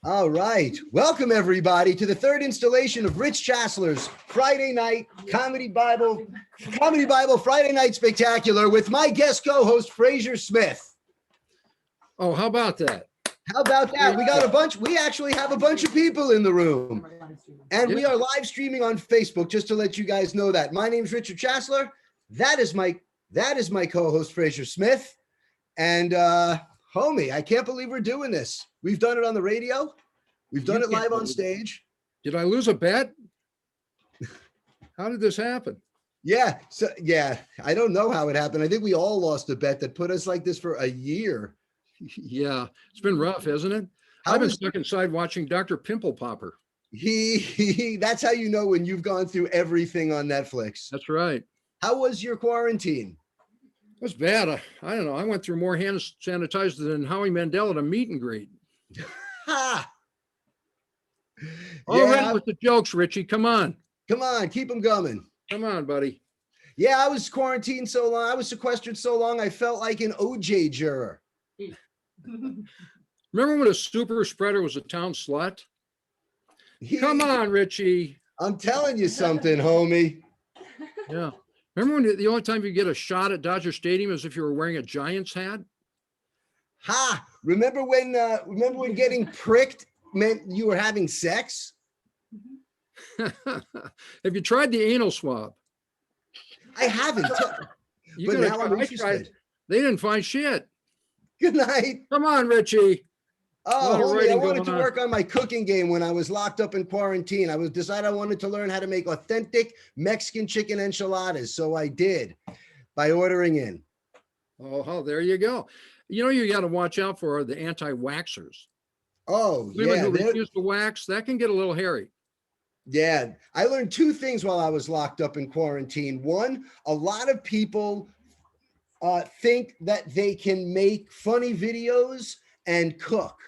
All right. Welcome, everybody, to the third installation of Rich Chassler's Friday Night Comedy Bible Friday Night Spectacular with my guest co-host, Fraser Smith. Oh, how about that? How about that? We actually have a bunch of people in the room. And we are live streaming on Facebook, just to let you guys know that. My name's Richard Chassler. That is my co-host, Fraser Smith. And homie, I can't believe we're doing this. We've done it on the radio. We've done it live on stage. Did I lose a bet? How did this happen? Yeah. I don't know how it happened. I think we all lost a bet that put us like this for a year. Yeah, it's been rough, hasn't it? I've been stuck inside watching Dr. Pimple Popper. That's how you know when you've gone through everything on Netflix. That's right. How was your quarantine? It was bad. I don't know. I went through more hand sanitizer than Howie Mandel at a meet and greet. Ha! All right with the jokes, Richie. Come on. Come on, keep them coming. Come on, buddy. Yeah, I was quarantined so long. I was sequestered so long. I felt like an OJ juror. Remember when a super spreader was a town slut? Come on, Richie. I'm telling you something, homie. Yeah. Remember when the only time you get a shot at Dodger Stadium is if you were wearing a Giants hat? Ha! Remember when getting pricked meant you were having sex? Have you tried the anal swab? I haven't. But now I'm interested. They didn't find shit. Good night. Come on, Richie. Oh, homie, I wanted to work on my cooking game when I was locked up in quarantine. I wanted to learn how to make authentic Mexican chicken enchiladas. So I did by ordering in. Oh, there you go. You know, you got to watch out for the anti-waxers. Oh, women who refuse to wax, that can get a little hairy. Yeah. I learned two things while I was locked up in quarantine. One, a lot of people think that they can make funny videos and cook.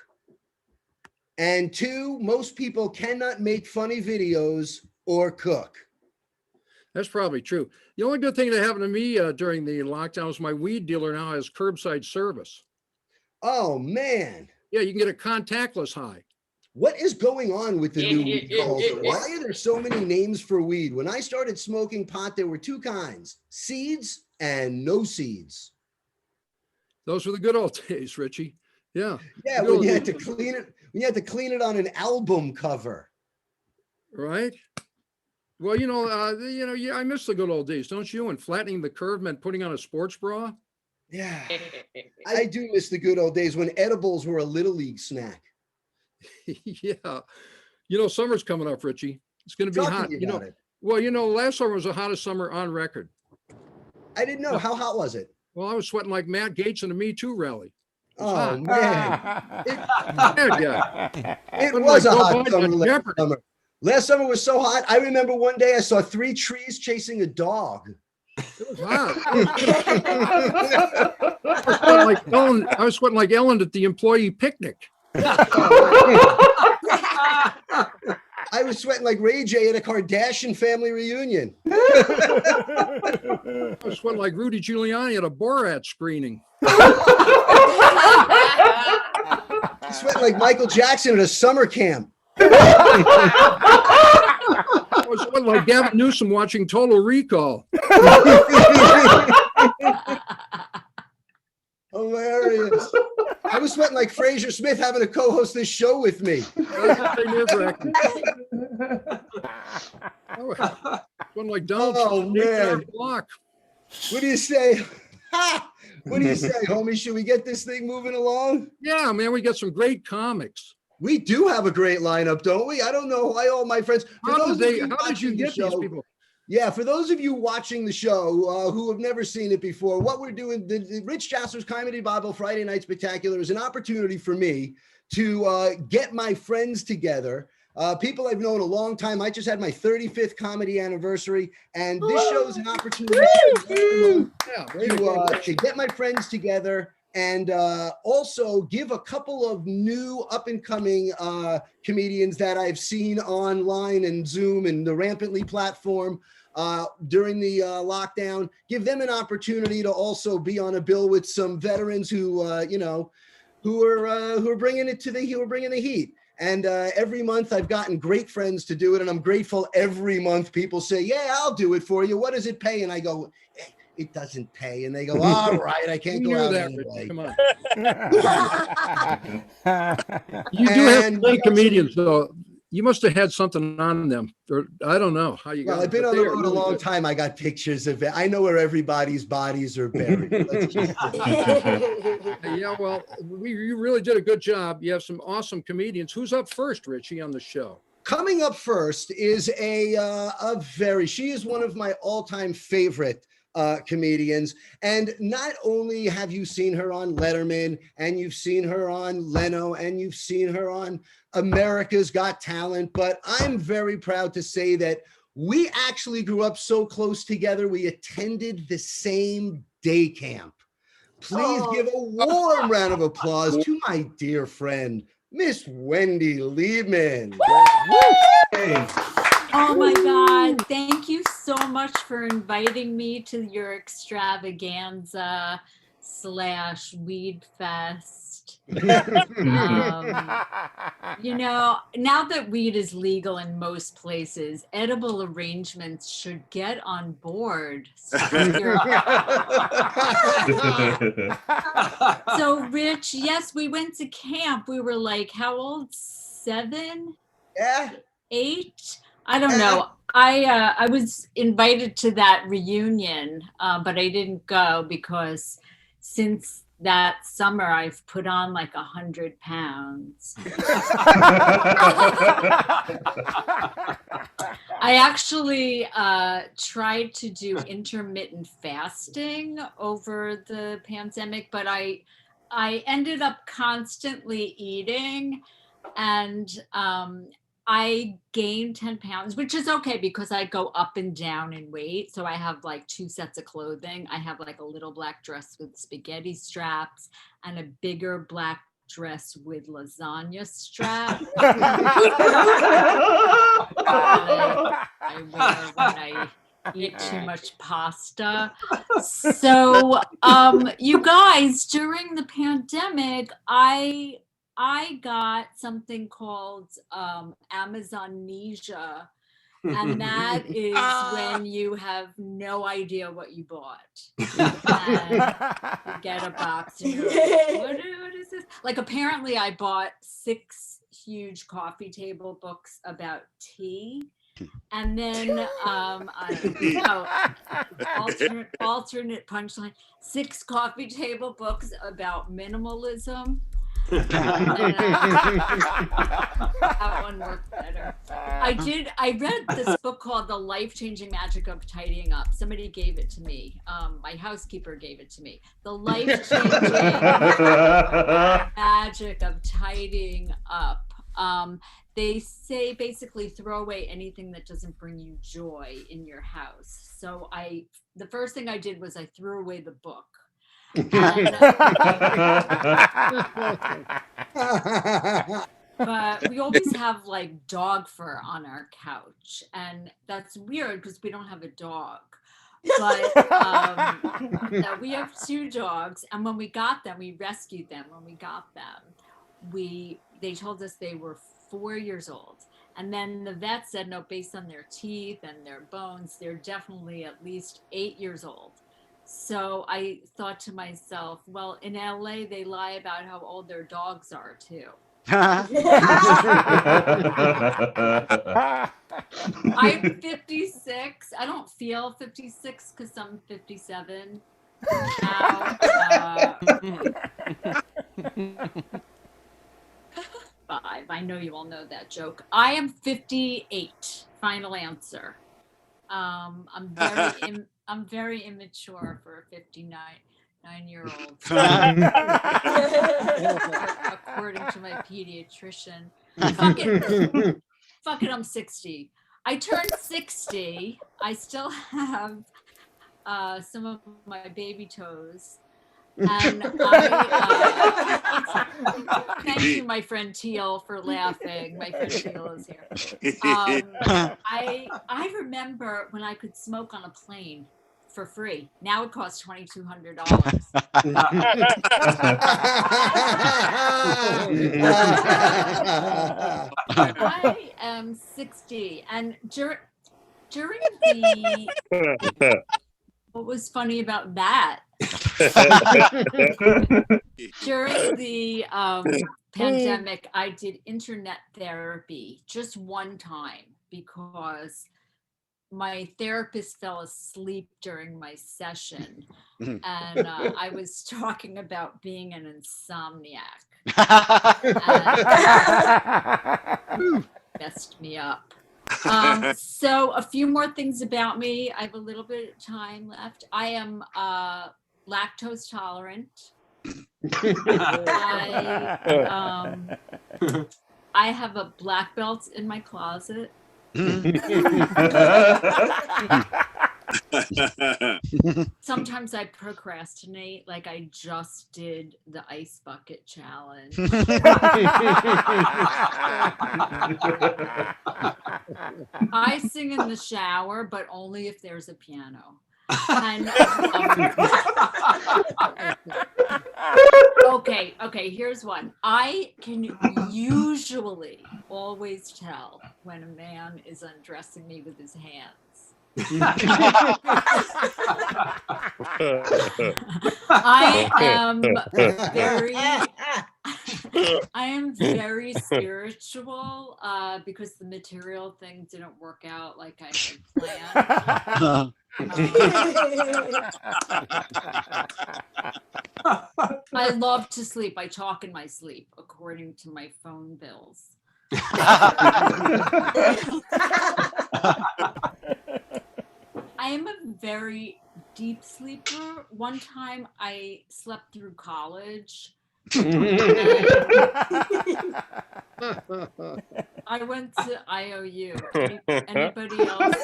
And two, most people cannot make funny videos or cook. That's probably true. The only good thing that happened to me during the lockdown was my weed dealer now has curbside service. Oh, man. Yeah, you can get a contactless high. What is going on with the new weed culture? Why are there so many names for weed? When I started smoking pot, there were two kinds, seeds and no seeds. Those were the good old days, Richie. Yeah. Yeah, when you had to clean it on an album cover. Right. Well, I miss the good old days, don't you? And flattening the curve meant putting on a sports bra. Yeah, I do miss the good old days when edibles were a little league snack. Yeah. Summer's coming up, Richie. It's going to be hot. Last summer was the hottest summer on record. I didn't know. How hot was it? Well, I was sweating like Matt Gaetz in a Me Too rally. Oh, man. It was a hot summer. Last summer was so hot. I remember one day I saw 3 trees chasing a dog. It was hot. I was sweating like Ellen at the employee picnic. I was sweating like Ray J at a Kardashian family reunion. I was sweating like Rudy Giuliani at a Borat screening. Sweating like Michael Jackson at a summer camp. I was sweating like Gavin Newsom watching Total Recall. Hilarious. I was sweating like Fraser Smith having to co-host this show with me. Sweating like Donald Trump. Man. What do you say? What do you say, homie? Should we get this thing moving along? Yeah, man, we got some great comics. We do have a great lineup, don't we? I don't know why all my friends. How did you get these people? Yeah, for those of you watching the show who have never seen it before, what we're doing, the Rich Chassler's Comedy Bible Friday Night Spectacular is an opportunity for me to get my friends together. People I've known a long time. I just had my 35th comedy anniversary, and this show is an opportunity to get my friends together and also give a couple of new up-and-coming comedians that I've seen online and Zoom and the Rampantly platform during the lockdown, give them an opportunity to also be on a bill with some veterans who, who are bringing the heat. And every month I've gotten great friends to do it, and I'm grateful every month people say, yeah, I'll do it for you. What does it pay? And I go, it doesn't pay. And they go, all right, I can't go out that, anyway. Come on. You do have great comedians, though. You must have had something on them, or I don't know how you got. Well, I've been on the road a long time. I got pictures of it. I know where everybody's bodies are buried. Yeah, well, you really did a good job. You have some awesome comedians. Who's up first, Richie, on the show? Coming up first is she is one of my all-time favorite comedians. And not only have you seen her on Letterman, and you've seen her on Leno, and you've seen her on America's Got Talent, but I'm very proud to say that we actually grew up so close together. We attended the same day camp. Please give a warm round of applause to my dear friend, Miss Wendy Liebman. Oh my God. Thank you so much for inviting me to your extravaganza / weed fest. You know, now that weed is legal in most places, edible arrangements should get on board. So Rich, yes, we went to camp. We were like, how old? 7? Yeah. 8? I don't know. I was invited to that reunion, but I didn't go because since that summer I've put on like 100 pounds. I actually tried to do intermittent fasting over the pandemic, but I ended up constantly eating, and I gained 10 pounds, which is okay because I go up and down in weight. So I have like 2 sets of clothing. I have like a little black dress with spaghetti straps and a bigger black dress with lasagna straps. I wear when I eat too much pasta. So you guys, during the pandemic, I got something called Amazonnesia, and that is when you have no idea what you bought. And you get a box and you're like, what is this? Like, apparently I bought 6 huge coffee table books about tea. And then alternate punchline, 6 coffee table books about minimalism. That one worked better. I read this book called The Life-Changing Magic of Tidying Up. Somebody gave it to me. My housekeeper gave it to me. The Life-Changing Magic of Tidying Up. They say basically throw away anything that doesn't bring you joy in your house. So the first thing I did was I threw away the book. But we always have like dog fur on our couch, and that's weird because we don't have a dog. But we have 2 dogs, and when we got them, we rescued them. When we got them, they told us they were 4 years old. And then the vet said, no, based on their teeth and their bones, they're definitely at least 8 years old. So I thought to myself, well, in LA, they lie about how old their dogs are too. I'm 56. I don't feel 56 because I'm 57 now. 5. I know you all know that joke. I am 58. Final answer. I'm very immature for a 59-year-old. According to my pediatrician. Fuck it, I'm 60. I turned 60. I still have some of my baby toes. And thank you, my friend Teal, for laughing. My friend Teal is here. I remember when I could smoke on a plane for free. Now it costs $2,200. I am 60, and during the what was funny about that? During the pandemic, I did internet therapy just one time because my therapist fell asleep during my session, and I was talking about being an insomniac. And messed me up. So a few more things about me. I have a little bit of time left. I am lactose tolerant. I have a black belt in my closet. Sometimes I procrastinate, like I just did the ice bucket challenge. I sing in the shower, but only if there's a piano. And, okay, here's one. I can usually always tell when a man is undressing me with his hands. I am very spiritual because the material thing didn't work out like I had planned. I love to sleep. I talk in my sleep, according to my phone bills. I am a very deep sleeper. One time I slept through college. I went to IOU. Anybody else?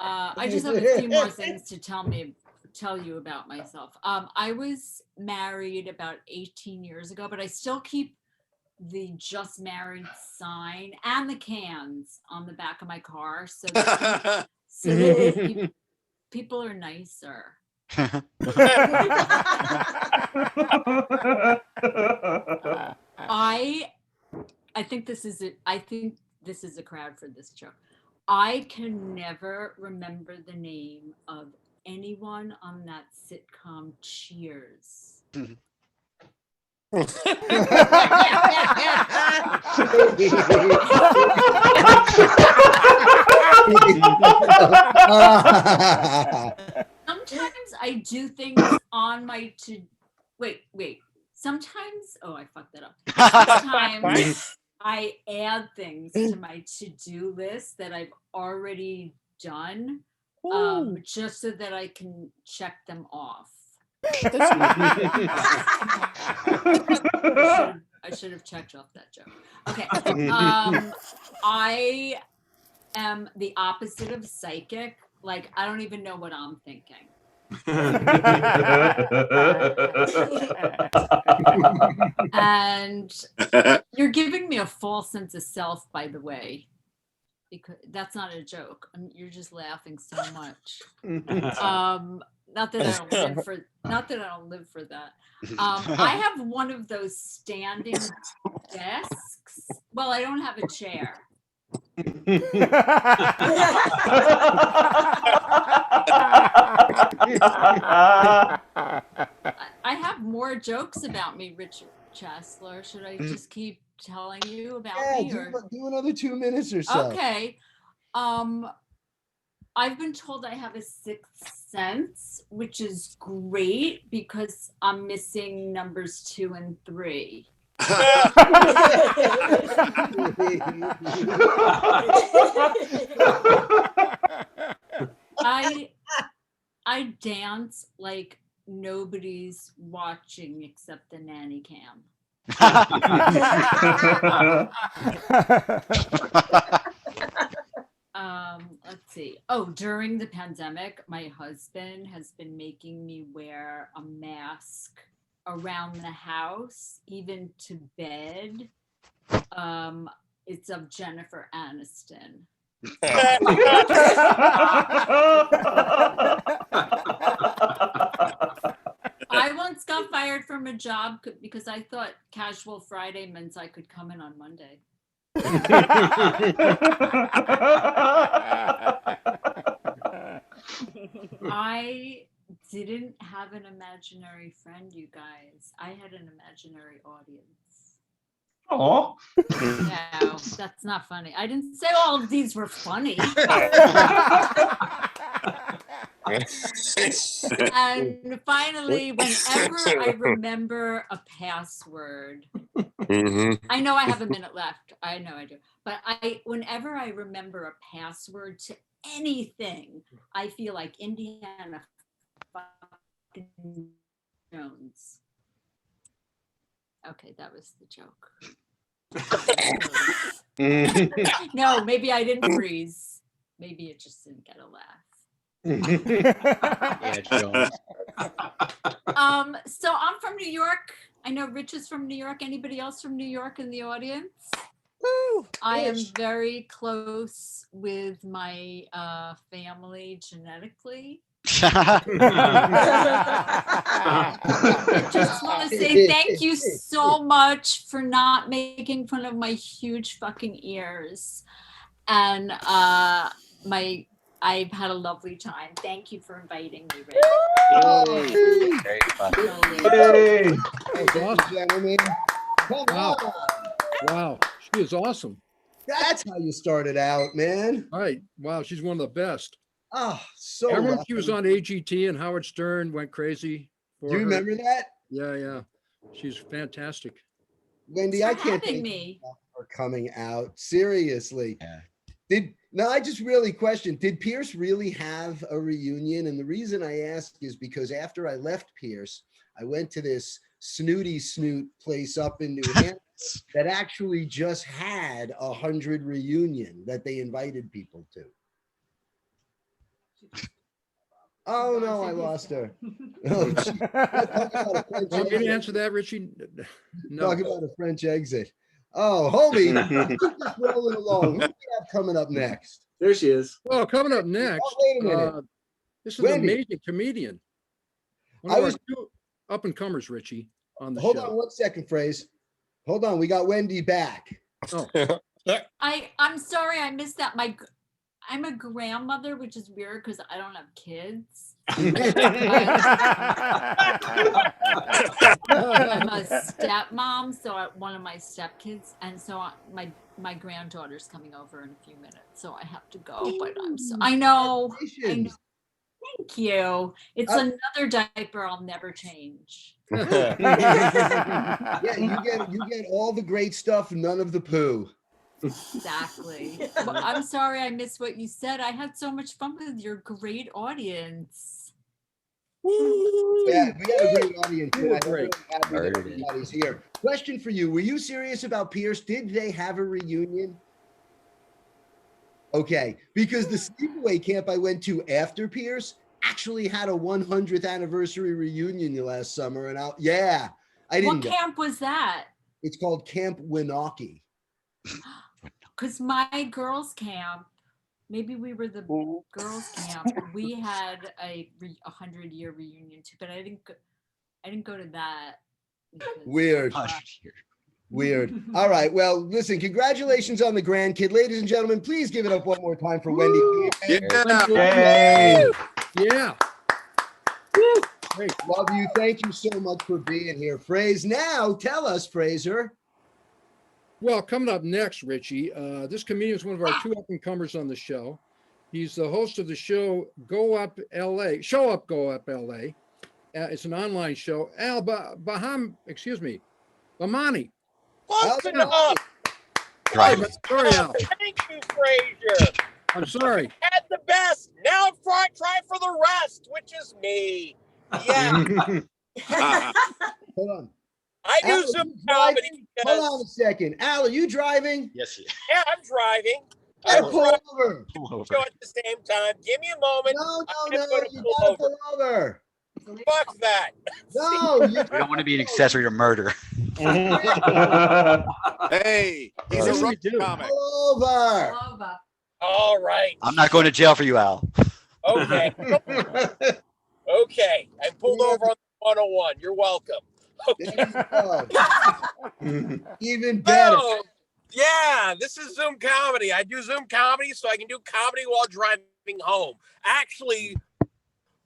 I just have a few more things to tell you about myself. I was married about 18 years ago, but I still keep the just married sign and the cans on the back of my car so that people are nicer. I think this is a crowd for this joke. I can never remember the name of anyone on that sitcom Cheers. Sometimes I do things on my wait. Sometimes, I fucked that up. Sometimes I add things to my to-do list that I've already done, just so that I can check them off. I should have checked off that joke. Okay. I am the opposite of psychic. Like, I don't even know what I'm thinking. And you're giving me a false sense of self, by the way, because that's not a joke. You're just laughing so much. Not that I don't live for that. I have one of those standing desks. Well, I don't have a chair. I have more jokes about me, Richard Chassler. Should I just keep telling you about me? Or do another 2 minutes or so. Okay. I've been told I have a sixth sense, which is great because I'm missing numbers 2 and 3. I dance like nobody's watching except the nanny cam. Let's see. During the pandemic, my husband has been making me wear a mask around the house, even to bed. It's of Jennifer Aniston. I once got fired from a job because I thought Casual Friday meant I could come in on Monday. I didn't have an imaginary friend, you guys. I had an imaginary audience. Oh, No, that's not funny. I didn't say all of these were funny. And finally, whenever I remember a password, I know I have a minute left. I know I do. But whenever I remember a password to anything, I feel like Indiana fucking Jones. Okay, that was the joke. No, maybe I didn't freeze. Maybe it just didn't get a laugh. Yeah, Jones. So I'm from New York. I know Rich is from New York. Anybody else from New York in the audience? Woo, I am Rich. very close with my family genetically. I just want to say thank you so much for not making fun of my huge fucking ears. And I've had a lovely time. Thank you for inviting me, Rick. Very fun. hey. Gentlemen, come Wow. on. Wow, she is awesome. That's how you started out, man. Right. Wow, she's one of the best. Oh, so I remember she lucky. was on AGT and Howard Stern went crazy. Do you remember that? Yeah, yeah. She's fantastic. Wendy, Thanks I for can't having thank me. you for coming out. Seriously. Yeah. I just really questioned, did Pierce really have a reunion? And the reason I ask is because after I left Pierce, I went to this snooty snoot place up in New Hampshire that actually just had 100 reunion that they invited people to. Oh no, I lost her. Oh, gee. Want me to answer that, Richie? No. Talk about a French exit. Oh, homie, keep this rolling along. Who do we have coming up next? There she is. Well, coming up next, Oh, wait a minute. this is an Wendy. amazing comedian. One I of our was- two up and comers, Richie, on the Hold show. on 1 second, Phrase. Hold on, we got Wendy back. Oh, I'm sorry I missed that. I'm a grandmother, which is weird because I don't have kids. I'm a stepmom, so one of my stepkids, and so my granddaughter's coming over in a few minutes, so I have to go. But I know. Congratulations. Thank you. It's another diaper I'll never change. Yeah, you get all the great stuff, none of the poo. Exactly. Well, I'm sorry I missed what you said. I had so much fun with your great audience. Yeah, we got a great audience. You were tonight. I'm great. really happy that Heard it. everybody's here. Question for you: were you serious about Pierce? Did they have a reunion? Okay, because the sleepaway camp I went to after Pierce actually had a 100th anniversary reunion last summer, and I didn't. What go. camp was that? It's called Camp Winaki. Because my girls' camp, maybe we were the girls' camp. We had a 100-year reunion too, but I didn't go to that. because, Weird. Here. Weird. All right. Well, listen, congratulations on the grandkid. Ladies and gentlemen, please give it up one more time for Wendy. yeah. Yay. Yeah. Great. Love you. Thank you so much for being here. Phrase, now tell us, Fraser. Well, coming up next, Richie, this comedian is one of our two up-and-comers on the show. He's the host of the show Go Up LA. Show Up, Go Up LA. It's an online show. Bahmani. Welcome up. Driving. Sorry, Al. Thank you, Frazier. I'm sorry. Had the best. Now try for the rest, which is me. Yeah, Hold on. I do Al, some you comedy. driving? Hold on a second. Al, are you driving? Yes, you Yeah, I'm driving. I'll I'm pull driving over. pull over. show at the same time. Give me a moment. No, I'm no, gonna you pull gotta over. pull over. Fuck that. No, you We don't want to be an accessory to murder. Hey, he's Yes, a we rough do. comic. pull over. Lova. All right. I'm not going to jail for you, Al. Okay. Okay. I pulled over on 101. You're welcome. There you go. Even better. Oh, yeah. This is Zoom comedy. I do Zoom comedy so I can do comedy while driving home. Actually,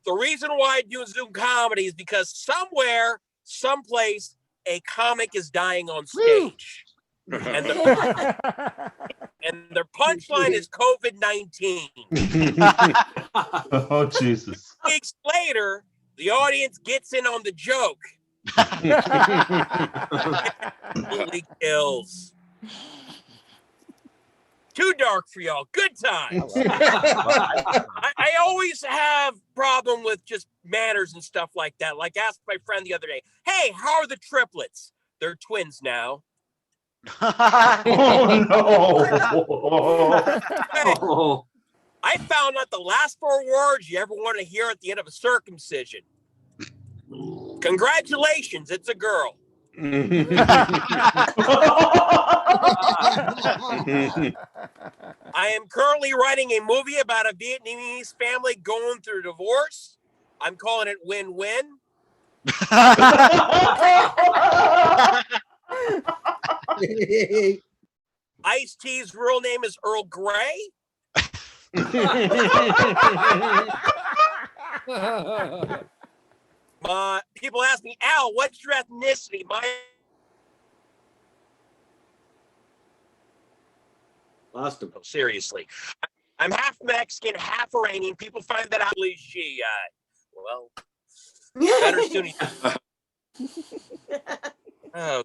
the reason why I do Zoom comedy is because somewhere, someplace, a comic is dying on stage. And their punchline is COVID-19. Oh, Jesus. Weeks later, the audience gets in on the joke. Holy kills. Too dark for y'all. Good times. I always have problem with just manners and stuff like that. Like asked my friend the other day, hey, how are the triplets? They're twins now. Oh, no. Hey, I found out the last 4 words you ever want to hear at the end of a circumcision. Congratulations, it's a girl. I am currently writing a movie about a Vietnamese family going through divorce. I'm calling it Win-Win. Ice-T's real name is Earl Grey. People ask me, Al, what's your ethnicity? Lost him. Seriously. I'm half Mexican, half Iranian. People find that out. Well, better soon. Oh,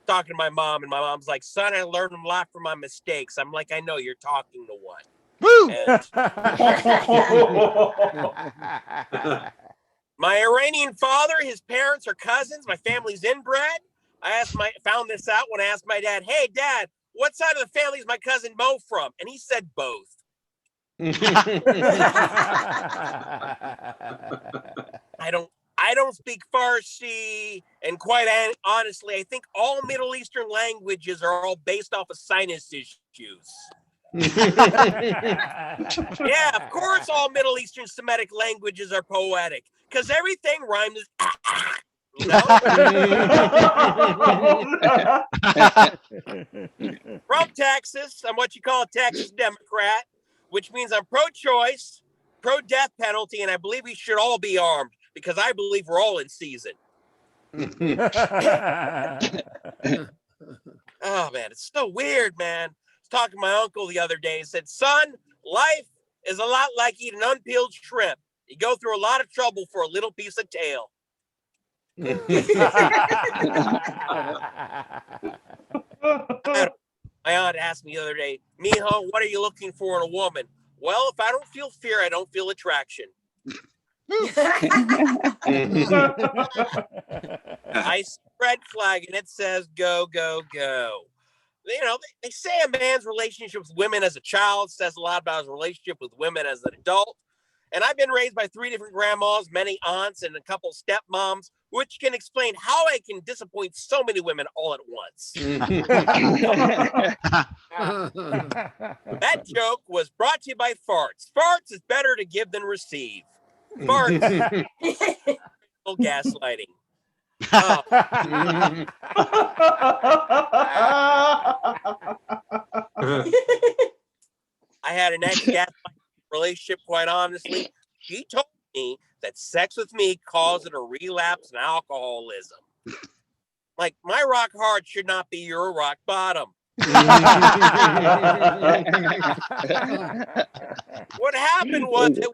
talking to my mom, and my mom's like, son, I learned a lot from my mistakes. I'm like, I know, you're talking to one. Woo! And my Iranian father, his parents are cousins. My family's inbred. Found this out when I asked my dad, hey, Dad, what side of the family is my cousin Mo from? And he said both. I don't speak Farsi, and quite honestly, I think all Middle Eastern languages are all based off of sinus issues. Yeah, of course all Middle Eastern Semitic languages are poetic, because everything rhymes with you know? From Texas, I'm what you call a Texas Democrat, which means I'm pro-choice, pro-death penalty, and I believe we should all be armed, because I believe we're all in season. Oh, man, it's so weird, man. I was talking to my uncle the other day and said, son, life is a lot like eating unpeeled shrimp. You go through a lot of trouble for a little piece of tail. My aunt asked me the other day, Mijo, what are you looking for in a woman? Well, if I don't feel fear, I don't feel attraction. I see a red flag and it says go, go, go. You know, they say a man's relationship with women as a child says a lot about his relationship with women as an adult. And I've been raised by 3 different grandmas, many aunts, and a couple stepmoms, which can explain how I can disappoint so many women all at once. That joke was brought to you by farts. Farts is better to give than receive. Farts. Gaslighting. Oh. I had an ex-gaslighting relationship, quite honestly. She told me that sex with me caused a relapse in alcoholism. Like, my rock hard should not be your rock bottom. What happened was that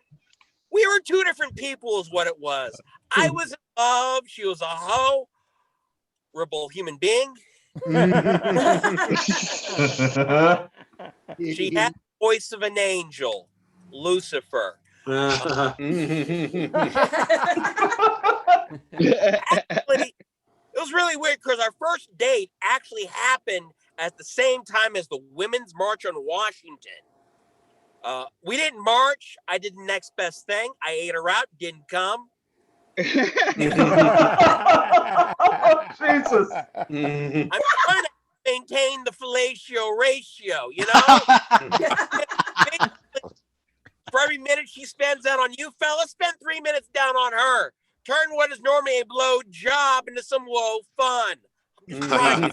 we were 2 different people is what it was. I was in love. She was a horrible human being. She had the voice of an angel, Lucifer. Actually, it was really weird because our first date actually happened at the same time as the Women's March on Washington. We didn't march. I did the next best thing. I ate her out, didn't come. Jesus. I'm trying to maintain the fellatio ratio, you know? For every minute she spends out on you, fellas, spend 3 minutes down on her. Turn what is normally a blow job into some whoa fun. I'm just trying.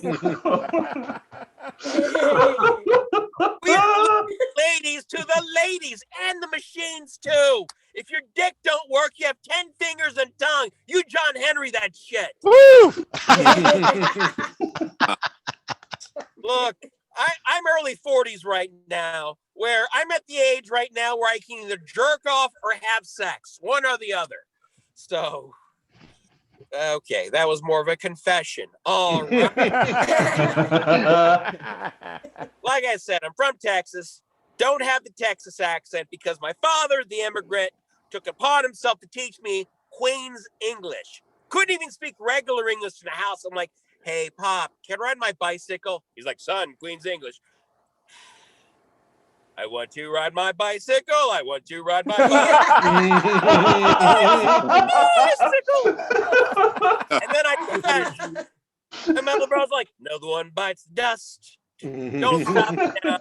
We are ladies to the ladies and the machines too. If your dick don't work, you have 10 fingers and tongue. You John Henry that shit. Woo! Look, I'm early 40s right now, where I'm at the age right now where I can either jerk off or have sex, one or the other. So, okay, that was more of a confession. All right. Like I said, I'm from Texas. Don't have the Texas accent because my father, the immigrant, took upon himself to teach me Queen's English. Couldn't even speak regular English in the house. I'm like, hey, Pop, can I ride my bicycle? He's like, son, Queen's English. I want to ride my bicycle. I want to ride my bicycle. And then I crashed. And my little brother's like, another one bites the dust. Don't stop it now.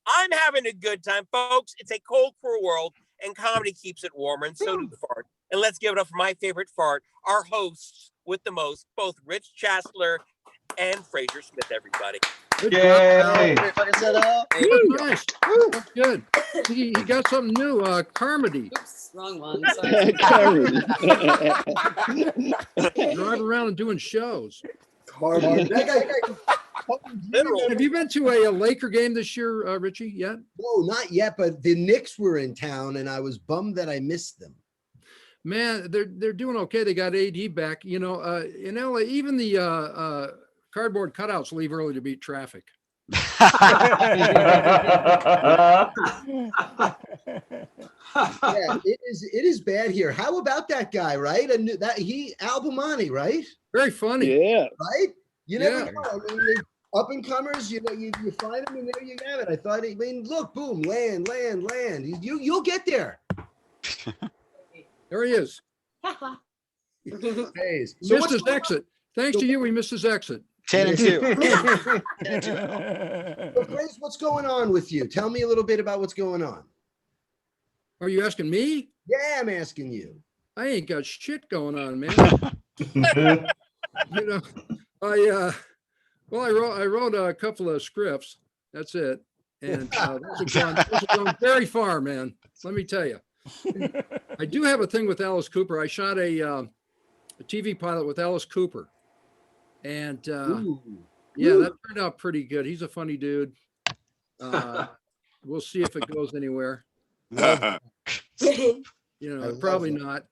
I'm having a good time, folks. It's a cold, cruel world, and comedy keeps it warmer, and so do the fart. And let's give it up for my favorite fart, our hosts with the most, both Rich Chassler and Fraser Smith, everybody. Good Yay. Woo, nice. That's good. He got something new, Carmody. Oops, wrong one. Driving around and doing shows. Carmody. Have you been to a Laker game this year, Richie, yet? No, not yet, but the Knicks were in town and I was bummed that I missed them. Man, they're doing okay. They got AD back. You know, in LA, even the cardboard cutouts leave early to beat traffic. Yeah, it is bad here. How about that guy, right? And that Albumani, right? Very funny. Yeah. Right? You never Yeah. know. I mean, up and comers, you know, you find them and there you have it. I mean, look, boom, land. You'll get there. There he is. Days. He missed his exit. Thanks to you, he missed his exit. 10 and 2. So, Grace, what's going on with you? Tell me a little bit about what's going on. Are you asking me? Yeah, I'm asking you. I ain't got shit going on, man. You know, I wrote a couple of scripts. That's it. And those have gone very far, man. Let me tell you. I do have a thing with Alice Cooper. I shot a TV pilot with Alice Cooper. And yeah, that turned out pretty good. He's a funny dude. We'll see if it goes anywhere. You know, probably not.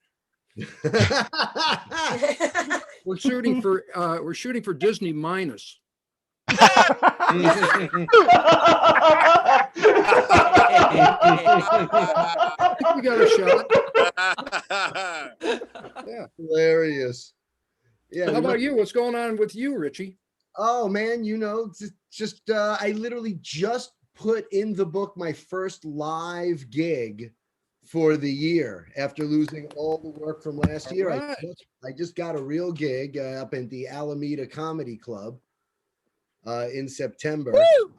We're shooting for Disney minus. I think we got a shot. Yeah. Hilarious. Yeah. How about you? What's going on with you, Richie? Oh man, you know, just I literally just put in the book my first live gig for the year after losing all the work from last year. Right. I just got a real gig up at the Alameda Comedy Club in September. Woo!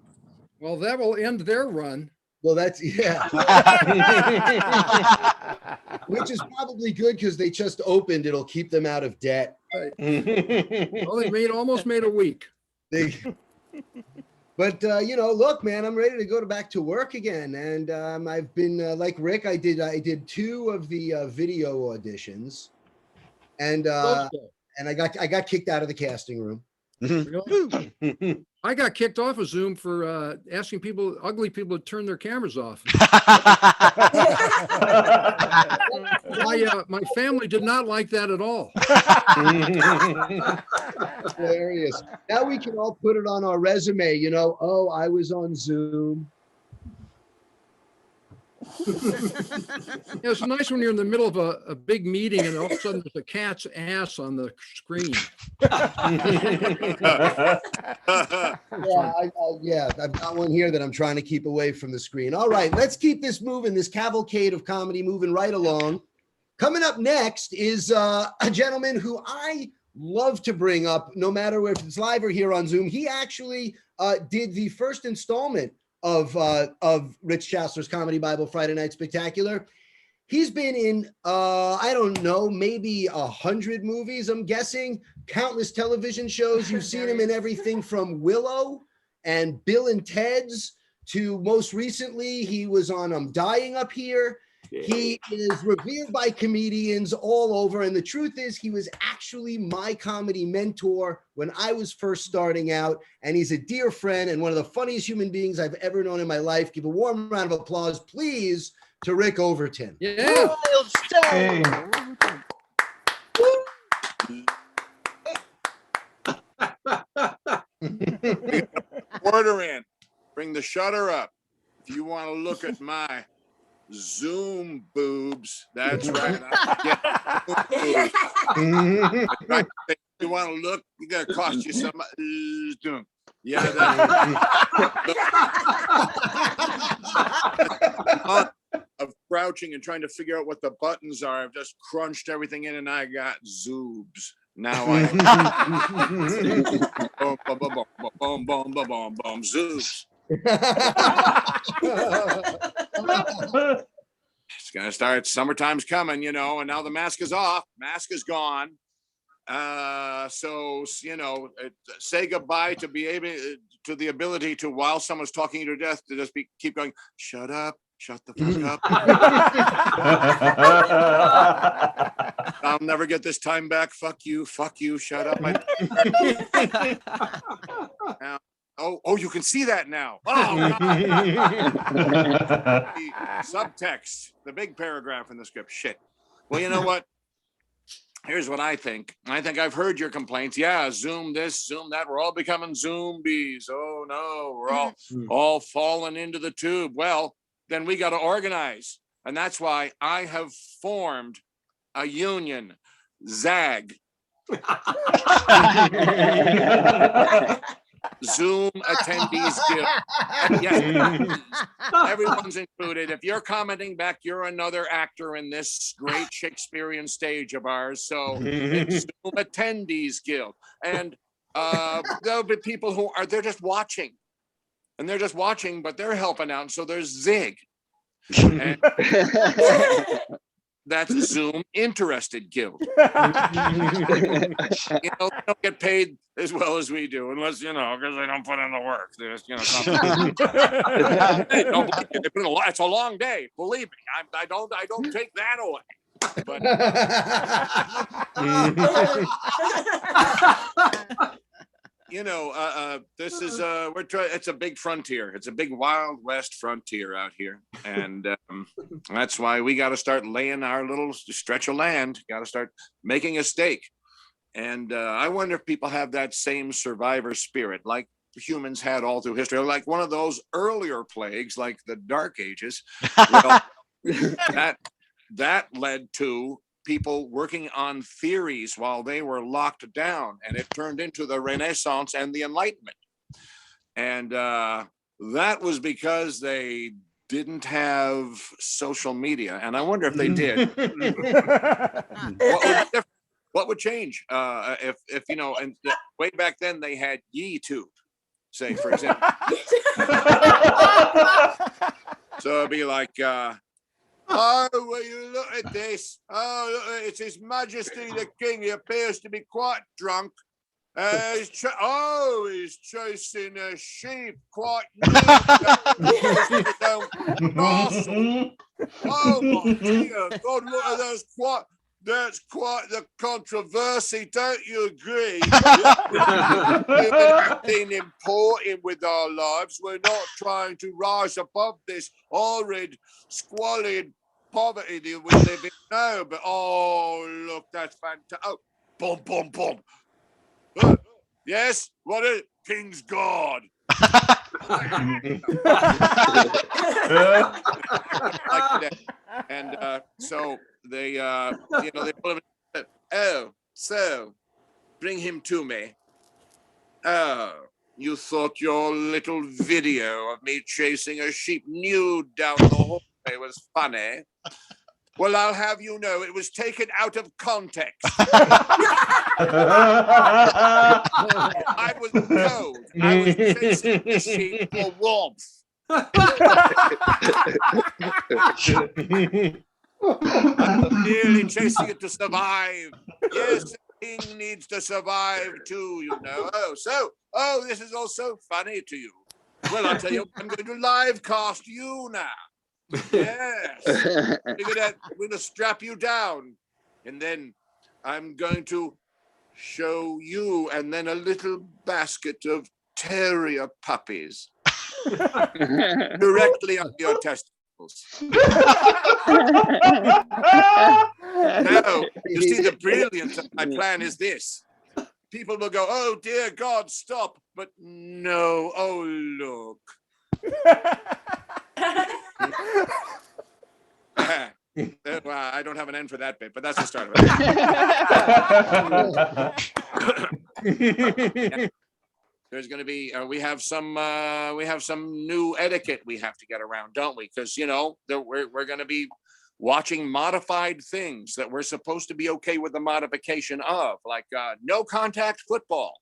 Well, that will end their run. Well, that's yeah. Which is probably good because they just opened. It'll keep them out of debt. Right. Well, they almost made a week. But you know, look, man, I'm ready to go back to work again, and I've been like Rick. I did 2 of the video auditions, and I got kicked out of the casting room. Really? I got kicked off of Zoom for asking ugly people to turn their cameras off. My family did not like that at all. Hilarious. Now we can all put it on our resume, you know. Oh, I was on Zoom. It's nice when you're in the middle of a big meeting and all of a sudden there's a cat's ass on the screen. Yeah, I've got one here that I'm trying to keep away from the screen. All right, let's keep this moving, this cavalcade of comedy moving right along. Coming up next is a gentleman who I love to bring up, no matter if it's live or here on Zoom. He actually did the first installment of Rich Chassler's Comedy Bible Friday Night Spectacular. He's been in, I don't know, maybe 100 movies, I'm guessing, countless television shows. You've seen him in everything from Willow and Bill and Ted's to most recently, he was on I'm Dying Up Here. He is revered by comedians all over. And the truth is, he was actually my comedy mentor when I was first starting out. And he's a dear friend and one of the funniest human beings I've ever known in my life. Give a warm round of applause, please, to Rick Overton. Yeah. Hey. Order in. Bring the shutter up. If you want to look at my Zoom boobs, that's right. That's right. If you want to look, you gotta cost you some. Yeah, of crouching and trying to figure out what the buttons are. I've just crunched everything in, and I got zoobs. Now I boom, boom, boom, boom, boom, boom, boom, boom, zoobs. It's gonna start. Summertime's coming, you know, and now the mask is off. Mask is gone. So you know, say goodbye to be able to the ability to, while someone's talking you to death, to just keep going. Shut up. Shut the fuck up. I'll never get this time back. Fuck you. Fuck you. Shut up. Now, oh, you can see that now. Oh, God. The subtext, the big paragraph in the script. Shit. Well, you know what? Here's what I think. I think I've heard your complaints. Yeah, Zoom this, Zoom that. We're all becoming Zoombies. Oh no, we're all falling into the tube. Well, then we got to organize. And that's why I have formed a union, ZAG. Zoom Attendees Guild. Yes, everyone's included. If you're commenting back, you're another actor in this great Shakespearean stage of ours. So it's Zoom Attendees Guild. And there'll be people who are, they're just watching. And they're just watching, but they're helping out. So there's Zig. And that's Zoom Interested Guild. You know, they don't get paid as well as we do, unless, you know, because they don't put in the work. There's, you know, something. Hey, don't believe it. They put in it's a long day. Believe me, I don't take that away. But you know, this is we're trying. It's a big frontier. It's a big Wild West frontier out here, and that's why we got to start laying our little stretch of land. Got to start making a stake. And I wonder if people have that same survivor spirit, like humans had all through history, like one of those earlier plagues, like the Dark Ages. Well, that led to people working on theories while they were locked down, and it turned into the Renaissance and the Enlightenment. And that was because they didn't have social media. And I wonder if they did. What would change if you know, and way back then they had YouTube, say, for example. So it'd be like, oh, will you look at this? Oh, look, it's His Majesty the King. He appears to be quite drunk. He's chasing a sheep quite near. Oh my dear God, look at those quite. That's quite the controversy, don't you agree? We're acting important with our lives. We're not trying to rise above this horrid, squalid poverty that we live in now. But oh, look, that's fantastic. Oh, boom, boom, boom. Yes, what is it? King's God. Like that. And so they, you know, they put him in, oh, so bring him to me. Oh, you thought your little video of me chasing a sheep nude down the hallway was funny? Well, I'll have you know it was taken out of context. I was told I was chasing the sheep for warmth. I'm merely chasing it to survive. Yes, the king needs to survive too, you know. Oh, this is all so funny to you. Well, I'll tell you, I'm going to live cast you now. Yes. Figured out I'm going to strap you down. And then I'm going to show you and then a little basket of terrier puppies directly up your testicles. Now, you see, the brilliance of my plan is this. People will go, oh, dear God, stop. But no, oh, look. Well, I don't have an end for that bit, but that's the start of it. There's going to be, we have some new etiquette we have to get around, don't we? Because, you know, we're going to be watching modified things that we're supposed to be okay with the modification of, like no contact football.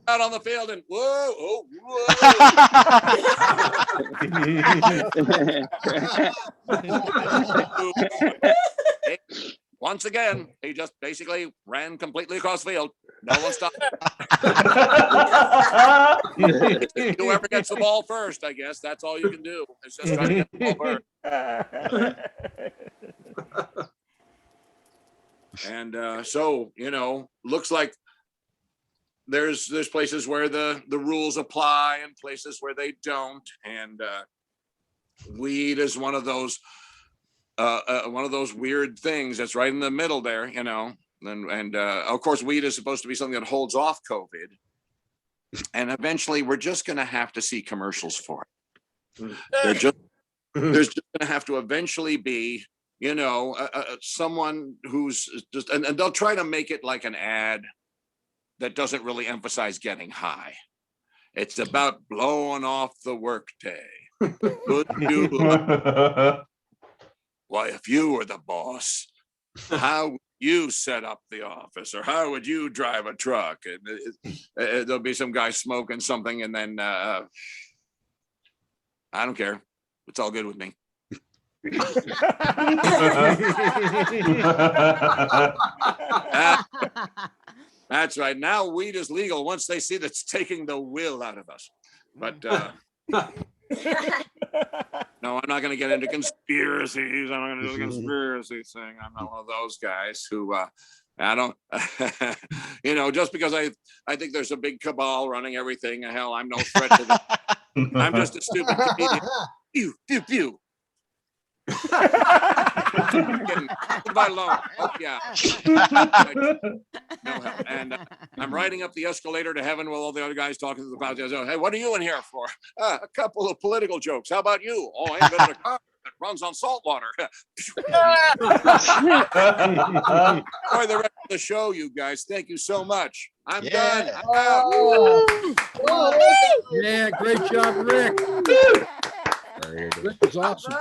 Out on the field and whoa, oh, whoa. Hey, once again, he just basically ran completely across the field. No one stopped. Whoever gets the ball first, I guess that's all you can do. It's just trying to get the ball first. And so, you know, looks like there's places where the rules apply and places where they don't. And weed is one of those weird things that's right in the middle there, you know. And of course, weed is supposed to be something that holds off COVID. And eventually, we're just going to have to see commercials for it. There's just going to have to eventually be, you know, someone who's just, and they'll try to make it like an ad that doesn't really emphasize getting high. It's about blowing off the workday. Why, if you were the boss, how would you set up the office, or how would you drive a truck? And there'll be some guy smoking something, and then I don't care. It's all good with me. That's right. Now weed is legal once they see that's taking the will out of us. But no, I'm not going to get into conspiracies. I'm not going to do the conspiracy thing. I'm not one of those guys who I don't, you know, just because I think there's a big cabal running everything. Hell, I'm no threat to them. I'm just a stupid comedian. Pew, pew, pew. Goodbye, loan. Oh, yeah. No help. And I'm riding up the escalator to heaven while all the other guys talking to the podcast. Hey, what are you in here for? A couple of political jokes. How about you? Oh, I invented a car that runs on salt water. Enjoy the rest of the show, you guys. Thank you so much. I'm done. I'm out. Yeah, great job, Rick. Rick was awesome.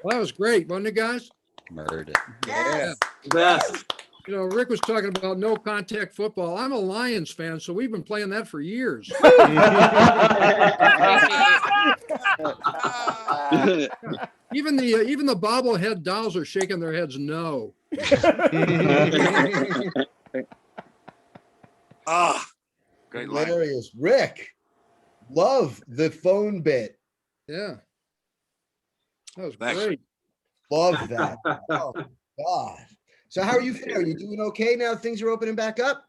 Well, that was great, wasn't it, guys? Murdered. Yeah. Best. You know, Rick was talking about no contact football. I'm a Lions fan, so we've been playing that for years. Even the bobblehead dolls are shaking their heads no. Ah, great line. Hilarious. Rick, love the phone bit. Yeah. That was Thanks. great. Love that. Oh, God. So how are you feeling? Are you doing okay now? Things are opening back up?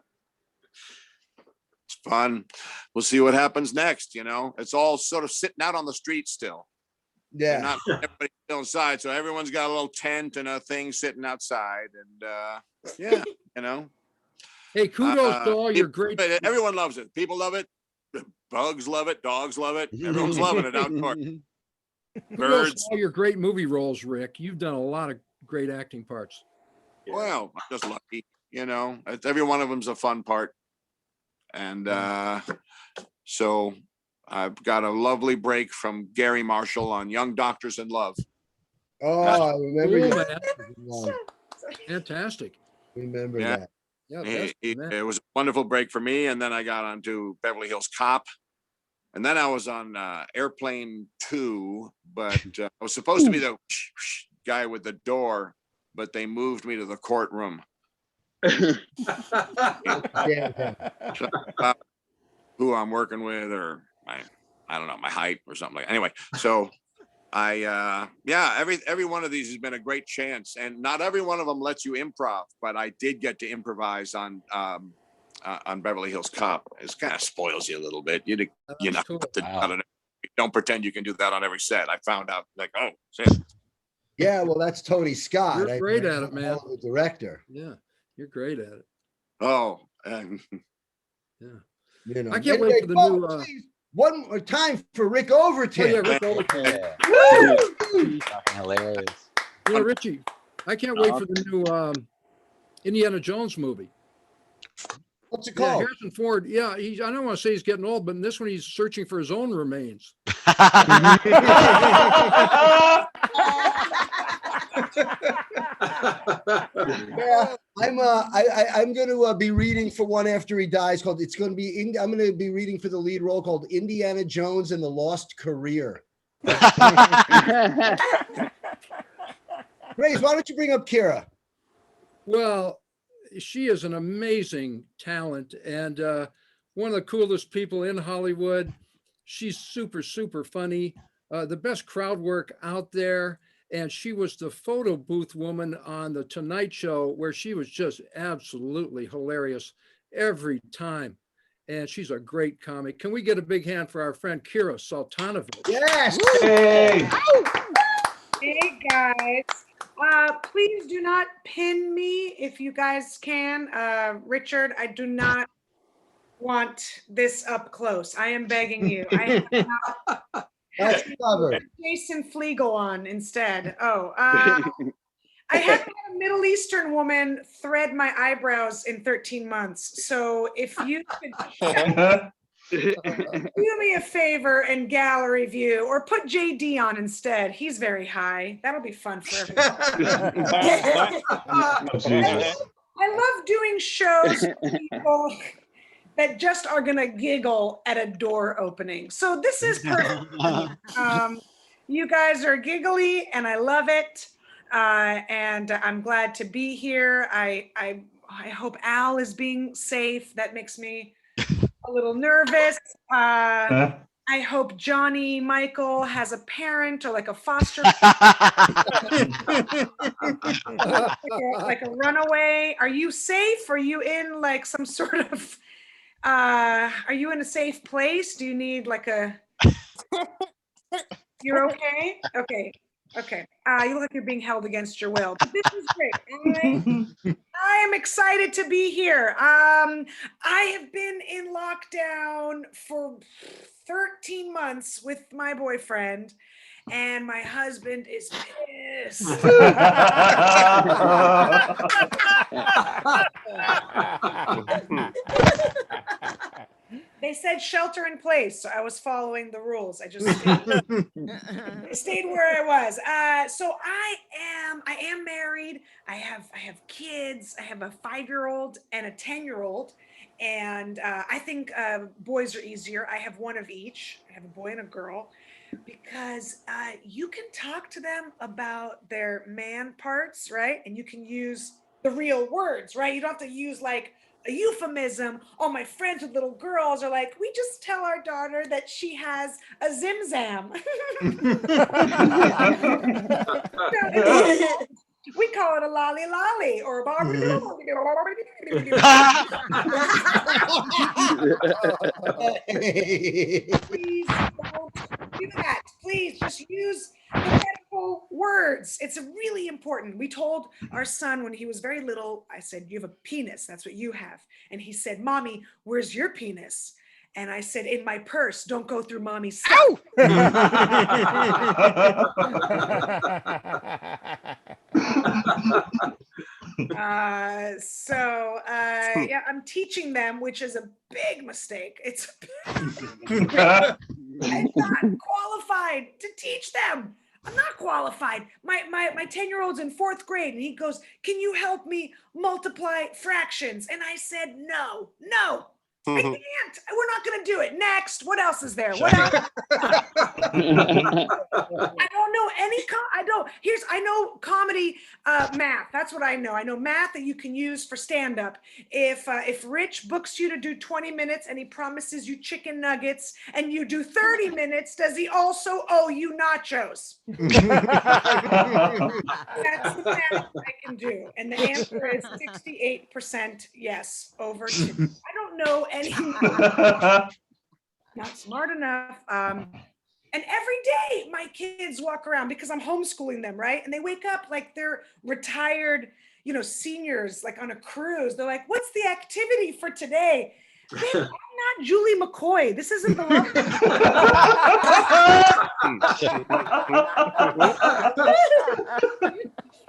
It's fun. We'll see what happens next. You know, it's all sort of sitting out on the street still. They're Yeah. not everybody's still inside, so everyone's got a little tent and a thing sitting outside, and yeah, you know. Hey, kudos to all your great. Everyone loves it. People love it. Bugs love it. Dogs love it. Everyone's loving it outdoors. Kudos to Birds. all your great movie roles, Rick. You've done a lot of great acting parts. Well, I'm just lucky, you know. Every one of them's a fun part, and so I've got a lovely break from Gary Marshall on Young Doctors in Love. Oh, I remember Cool, you. man. Fantastic. Remember Yeah. that. Yeah, best, man. It was a wonderful break for me. And then I got onto Beverly Hills Cop. And then I was on Airplane 2, but I was supposed to be the guy with the door, but they moved me to the courtroom. Who I'm working with, or I don't know, my height or something like that. Anyway, so every one of these has been a great chance, and not every one of them lets you improv, but I did get to improvise on Beverly Hills Cop. It kind of spoils you a little bit. You know, cool. don't pretend you can do that on every set. I found out like, oh shit. Yeah, well, that's Tony Scott. You're great at it, man. The director. Yeah, you're great at it. Oh, Yeah. You know. I can't wait for the new. Please, one more time for Rick Overton. Oh yeah, Rick Overton. Yeah. Fucking hilarious. You know, Richie, I can't wait for the new Indiana Jones movie. What's it Yeah, called? Harrison Ford. Yeah, I don't want to say he's getting old, but in this one he's searching for his own remains. Yeah, I'm going to be reading for one after he dies. I'm going to be reading for the lead role called Indiana Jones and the Lost Career. Grace, why don't you bring up Kira? Well, she is an amazing talent and one of the coolest people in Hollywood. She's super, super funny. The best crowd work out there. And she was the photo booth woman on the Tonight Show, where she was just absolutely hilarious every time. And she's a great comic. Can we get a big hand for our friend Kira Sultanovich? Yes. Hey. Hey guys, please do not pin me if you guys can. Richard, I do not want this up close. I am begging you. I have That's clever. Jason Flegel on instead. I had a Middle Eastern woman thread my eyebrows in 13 months. So if you could do me a favor and gallery view, or put JD on instead. He's very high. That'll be fun for everyone. I love doing shows for people that just are gonna giggle at a door opening. So this is perfect. You guys are giggly and I love it. And I'm glad to be here. I hope Al is being safe. That makes me a little nervous. I hope Johnny Michael has a parent or like a foster like a runaway. Are you safe? Are you in like some sort of are you in a safe place? Do you need like a you're okay? Okay. You look like you're being held against your will. But this is great. I am excited to be here. I have been in lockdown for 13 months with my boyfriend, and my husband is pissed. They said shelter in place, so I was following the rules. I just stayed where I was. So I am married. I have kids. I have a 5-year-old and a 10-year-old. And I think boys are easier. I have one of each. I have a boy and a girl, because you can talk to them about their man parts, right? And you can use the real words, right? You don't have to use like a euphemism. Oh, my friends with little girls are like, we just tell our daughter that she has a zimzam. We call it a lolly lolly or a Barbie. Please don't do that. Please just use the medical words. It's really important. We told our son when he was very little, I said, you have a penis. That's what you have. And he said, Mommy, where's your penis? And I said, in my purse. Don't go through Mommy's stuff. Yeah, I'm teaching them, which is a big mistake. I'm not qualified to teach them. I'm not qualified. My 10-year-old's in 4th grade and he goes, can you help me multiply fractions? And I said, no, I can't. We're not going to do it. Next. What else is there? What else? I don't know any. I know comedy math. That's what I know. I know math that you can use for stand-up. If Rich books you to do 20 minutes and he promises you chicken nuggets and you do 30 minutes, does he also owe you nachos? That's the math I can do. And the answer is 68% yes over 2. I don't know any. Not smart enough. And every day my kids walk around because I'm homeschooling them, right? And they wake up like they're retired, seniors, like on a cruise. They're like, what's the activity for today? Babe, I'm not Julie McCoy. This isn't the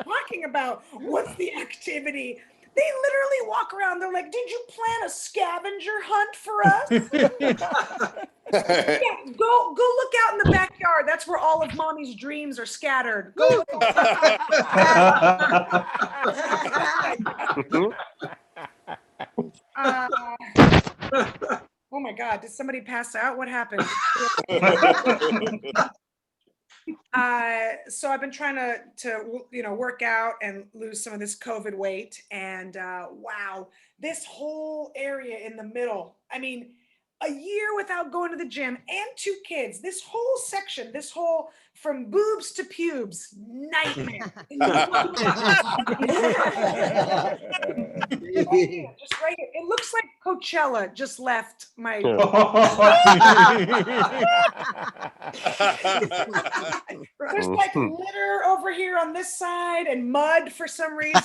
talking about what's the activity. They literally walk around. They're like, did you plan a scavenger hunt for us? Yeah, go look out in the backyard. That's where all of mommy's dreams are scattered. Go look. Oh my God, did somebody pass out? What happened? So I've been trying to work out and lose some of this COVID weight. And wow, this whole area in the middle, I mean, a year without going to the gym and 2 kids, this whole section, from boobs to pubes, nightmare. Just right here. It looks like Coachella just left my. There's like litter over here on this side and mud for some reason.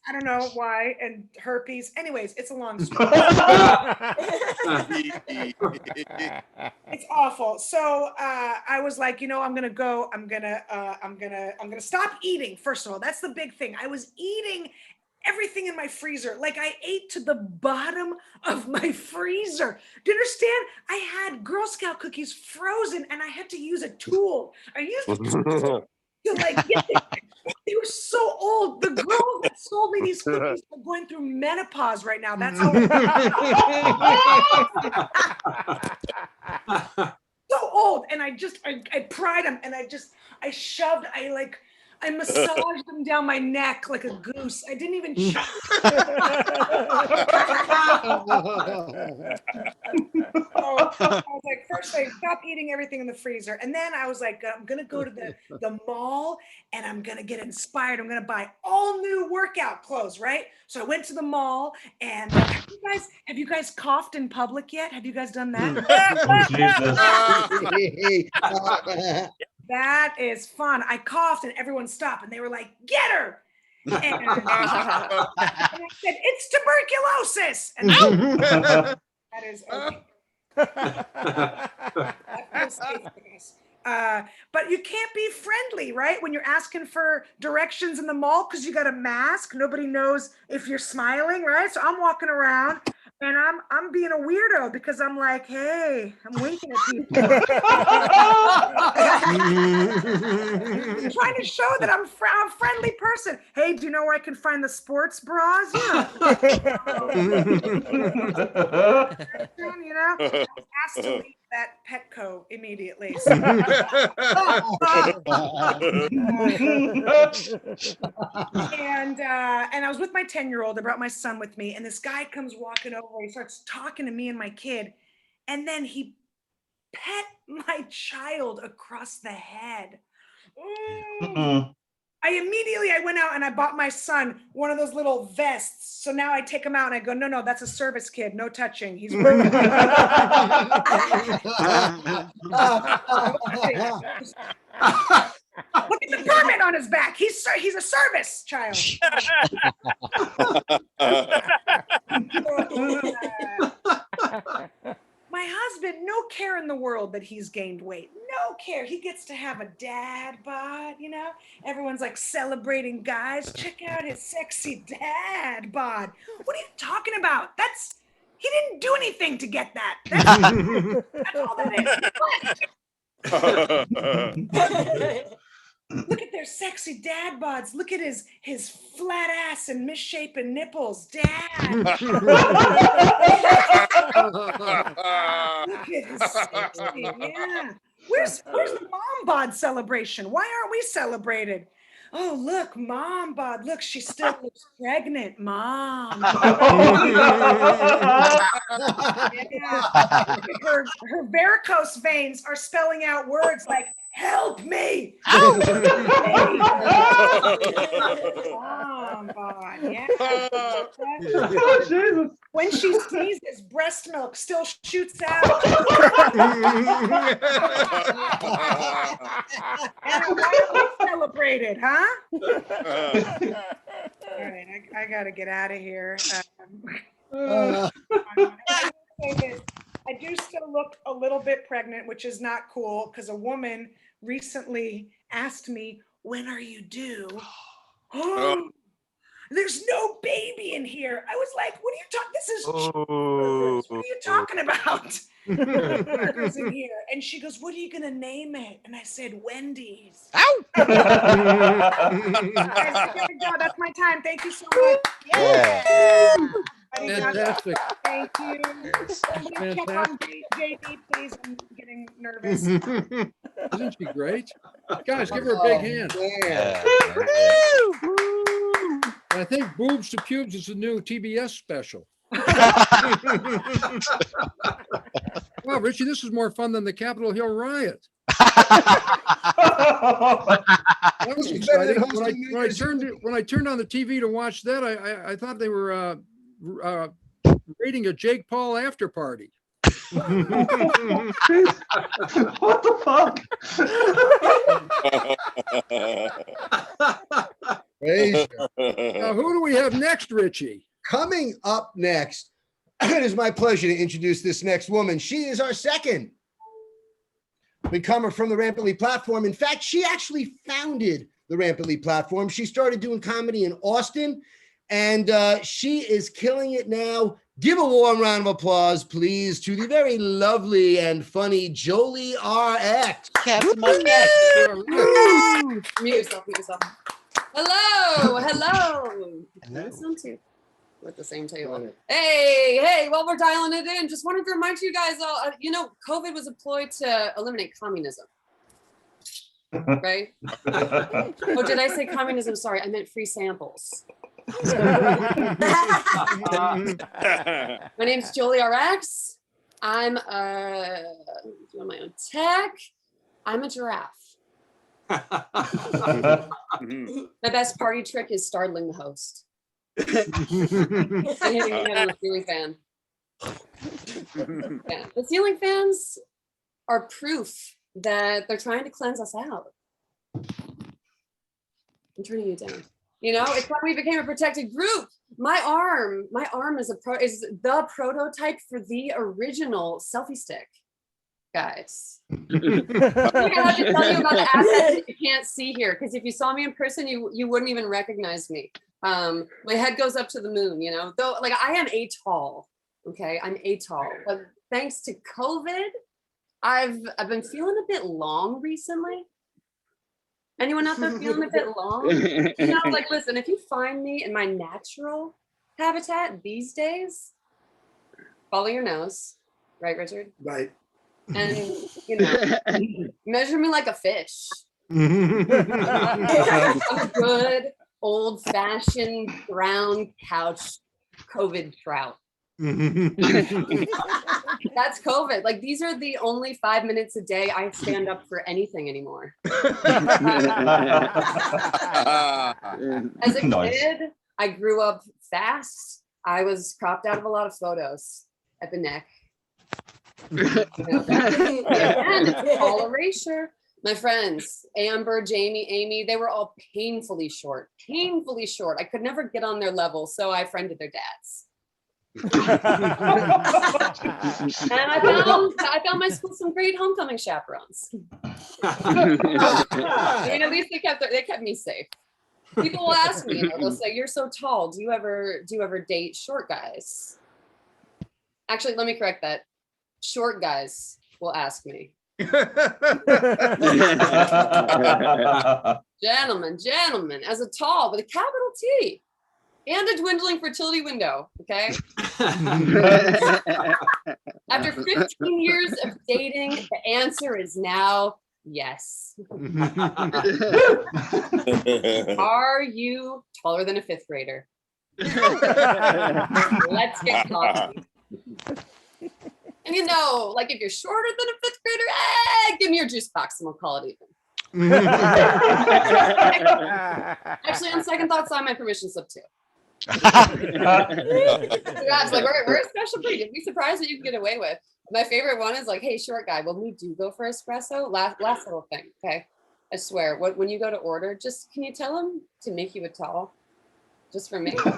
I don't know why, and herpes. Anyways, it's a long story. It's awful. So I was like, I'm gonna stop eating. First of all, that's the big thing. I was eating everything in my freezer. Like I ate to the bottom of my freezer. Do you understand? I had Girl Scout cookies frozen and I had to use a tool. I used a tool to like get them. They were so old. The girl that sold me these cookies are going through menopause right now. That's how so old. And I pried them and I massaged them down my neck like a goose. I didn't even chew. I was like, first thing, stop eating everything in the freezer. And then I was like, I'm going to go to the mall and I'm going to get inspired. I'm going to buy all new workout clothes, right? So I went to the mall and have you guys coughed in public yet? Have you guys done that? That is fun. I coughed and everyone stopped and they were like, get her. And I said, it's tuberculosis. And that is okay. That feels safe, I guess. But you can't be friendly, right? When you're asking for directions in the mall because you got a mask, nobody knows if you're smiling, right? So I'm walking around and I'm being a weirdo because I'm like, hey, I'm winking at people. I'm trying to show that I'm a friendly person. Hey, do you know where I can find the sports bras? Yeah. I was asked to leave that Petco immediately. So. And I was with my 10-year-old. I brought my son with me, and this guy comes walking over. He starts talking to me and my kid, and then he pet my child across the head. I went out and I bought my son one of those little vests. So now I take him out and I go, no, that's a service kid. No touching. He's Look at the permit on his back. He's a service child. My husband, no care in the world that he's gained weight. No care. He gets to have a dad bod, Everyone's like celebrating guys. Check out his sexy dad bod. What are you talking about? He didn't do anything to get that. That's all that is. Look at their sexy dad bods. Look at his flat ass and misshapen nipples. Dad. Look at his sexy. Yeah. Where's the mom bod celebration? Why aren't we celebrated? Oh, look, mom bod. Look, she still looks pregnant, mom. Yeah. Her varicose veins are spelling out words like, help me. Help me. Mom bod. Yeah. Oh, Jesus. When she sneezes, breast milk still shoots out. And why are we celebrated, huh? All right, I gotta get out of here. I do still look a little bit pregnant, which is not cool because a woman recently asked me, when are you due? Oh, there's no baby in here. I was like, what are you talking? This is what are you talking about? Burgers in here. And she goes, what are you gonna name it? And I said, Wendy's. There we go. That's my time. Thank you so much. Yeah. Fantastic. Thank you. Somebody check on JD, please. I'm getting nervous. Isn't she great? Guys, give her a big hand. I think Boobs to Pubes is the new TBS special. Wow, Richie, this is more fun than the Capitol Hill riot. That was exciting. When I turned on the TV to watch that, I thought they were raiding a Jake Paul after party. What the fuck? Now, who do we have next, Richie? Coming up next, it is my pleasure to introduce this next woman. She is our second newcomer from the Rampantly platform. In fact, she actually founded the Rampantly platform. She started doing comedy in Austin, and she is killing it now. Give a warm round of applause, please, to the very lovely and funny Jolie RX. Captain Mustache. Mute yourself. Hello. This one too. At the same table. Hey, while we're dialing it in, just wanted to remind you guys all, COVID was employed to eliminate communism. Right? Oh, did I say communism? Sorry, I meant free samples. My name's Jolie RX. I'm doing my own tech. I'm a giraffe. My best party trick is startling the host. I'm hitting the head on the ceiling fan. Yeah. The ceiling fans are proof that they're trying to cleanse us out. I'm turning you down. It's when we became a protected group. My arm is the prototype for the original selfie stick, guys. I'm gonna have to tell you about the assets that you can't see here, because if you saw me in person, you wouldn't even recognize me. My head goes up to the moon, though, like, I am tall. Okay, I'm tall, but thanks to COVID, I've been feeling a bit long recently. Anyone out there feeling a bit long? Like, listen, if you find me in my natural habitat these days, follow your nose, right, Richard? Right. And measure me like a fish. I'm a good old-fashioned brown couch COVID trout. That's COVID. Like, these are the only 5 minutes a day I stand up for anything anymore. As a kid, I grew up fast. I was cropped out of a lot of photos at the neck. Again, it's all erasure. My friends, Amber, Jamie, Amy, they were all painfully short. I could never get on their level, so I friended their dads. And I found my school some great homecoming chaperones. At least they kept me safe. People will ask me, they'll say, "You're so tall. Do you ever date short guys?" Actually, let me correct that. Short guys will ask me. Gentlemen, as a tall with a capital T and a dwindling fertility window, okay? After 15 years of dating, the answer is now yes. Are you taller than a fifth grader? Let's get coffee. And like if you're shorter than a fifth grader, give me your juice box and we'll call it even. Actually, on second thought, sign my permission slip too. That's like we're a special breed. You'd be surprised what you can get away with. My favorite one is like, hey, short guy, when we do go for espresso, last little thing, okay? I swear, when you go to order, just can you tell him to make you a tall? Just for me. Paul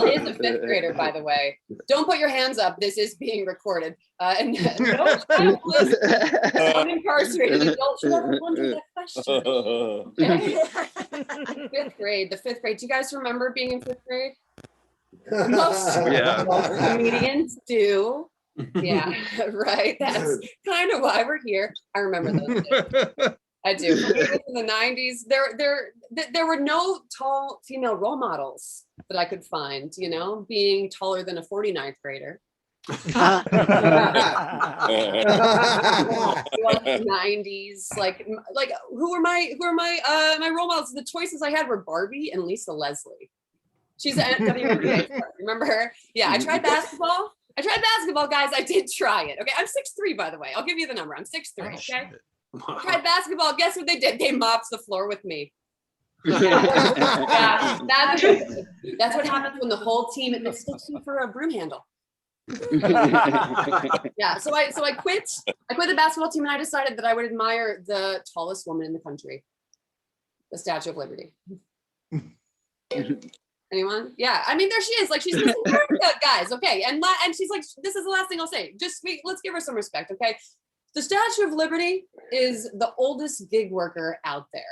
is a fifth grader, by the way. Don't put your hands up. This is being recorded. And no child unincarcerated adult should ever wonder that question. Okay? The fifth grade. Do you guys remember being in fifth grade? Most comedians do. Yeah, right. That's kind of why we're here. I remember those days. I do. In the 90s, there were no tall female role models that I could find, being taller than a 49th grader. 90s, like who are my role models? The choices I had were Barbie and Lisa Leslie. She's an WNBA star. Remember her? Yeah, I tried basketball. Guys. I did try it. Okay, I'm 6'3", by the way. I'll give you the number. I'm 6'3", okay? Tried basketball. Guess what they did? They mopped the floor with me. Yeah, that's what happens when the whole team mistakes you for a broom handle. Yeah, so I quit the basketball team and I decided that I would admire the tallest woman in the country, the Statue of Liberty. Anyone? Yeah, I mean, there she is. Like, she's missing guys. Okay, and she's like, this is the last thing I'll say. Let's give her some respect. Okay. The Statue of Liberty is the oldest gig worker out there.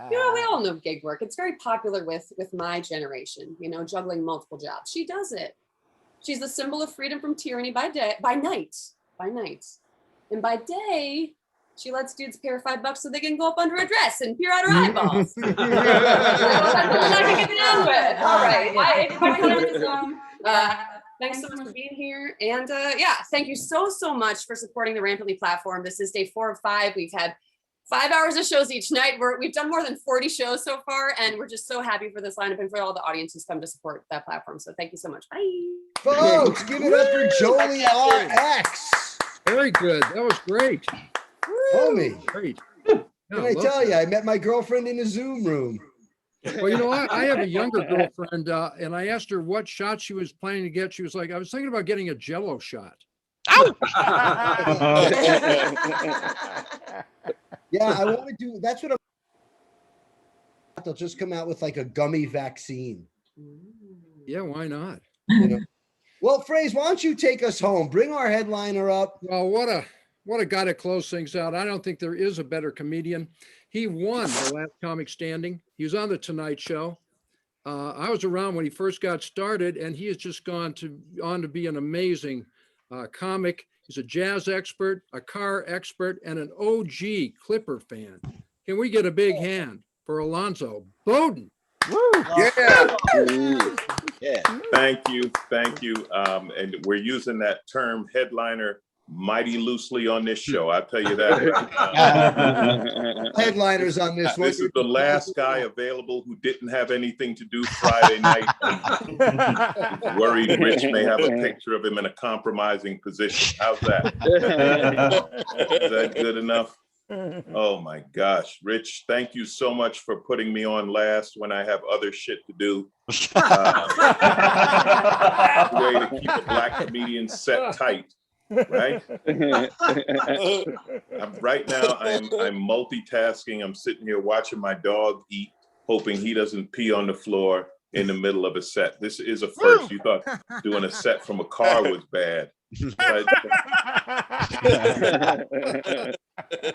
We all know gig work. It's very popular with my generation, juggling multiple jobs. She does it. She's the symbol of freedom from tyranny by night. And by day, she lets dudes pay her $5 so they can go up under her dress and peer out her eyeballs. That's what I can get down with. All right. Thanks so much for being here. And thank you so much for supporting the Rampantly platform. This is day 4 of 5. We've had 5 hours of shows each night. We've done more than 40 shows so far, and we're just so happy for this lineup and for all the audience who's come to support that platform. So thank you so much. Bye. Folks, give it up for Jolie RX. Very good. That was great. Homie. Great. Can I tell you, I met my girlfriend in a Zoom room. Well, I have a younger girlfriend, and I asked her what shot she was planning to get. She was like, I was thinking about getting a Jell-O shot. Yeah, I want to do, that's what they'll just come out with like a gummy vaccine. Yeah, why not? Well, Phrase, why don't you take us home? Bring our headliner up. Well, what a guy to close things out. I don't think there is a better comedian. He won the last comic standing. He was on the Tonight Show. I was around when he first got started, and he has just on to be an amazing comic. He's a jazz expert, a car expert, and an OG Clipper fan. Can we get a big hand for Alonzo Bowden? Woo! Yeah. Yeah. Thank you. And we're using that term headliner mighty loosely on this show. I'll tell you that right now. Headliners on this one. This is the last guy available who didn't have anything to do Friday night. Worried Rich may have a picture of him in a compromising position. How's that? Is that good enough? Oh my gosh, Rich, thank you so much for putting me on last when I have other shit to do. Way to keep a black comedian set tight. Right? Right now, I'm multitasking. I'm sitting here watching my dog eat, hoping he doesn't pee on the floor in the middle of a set. This is a first. You thought doing a set from a car was bad.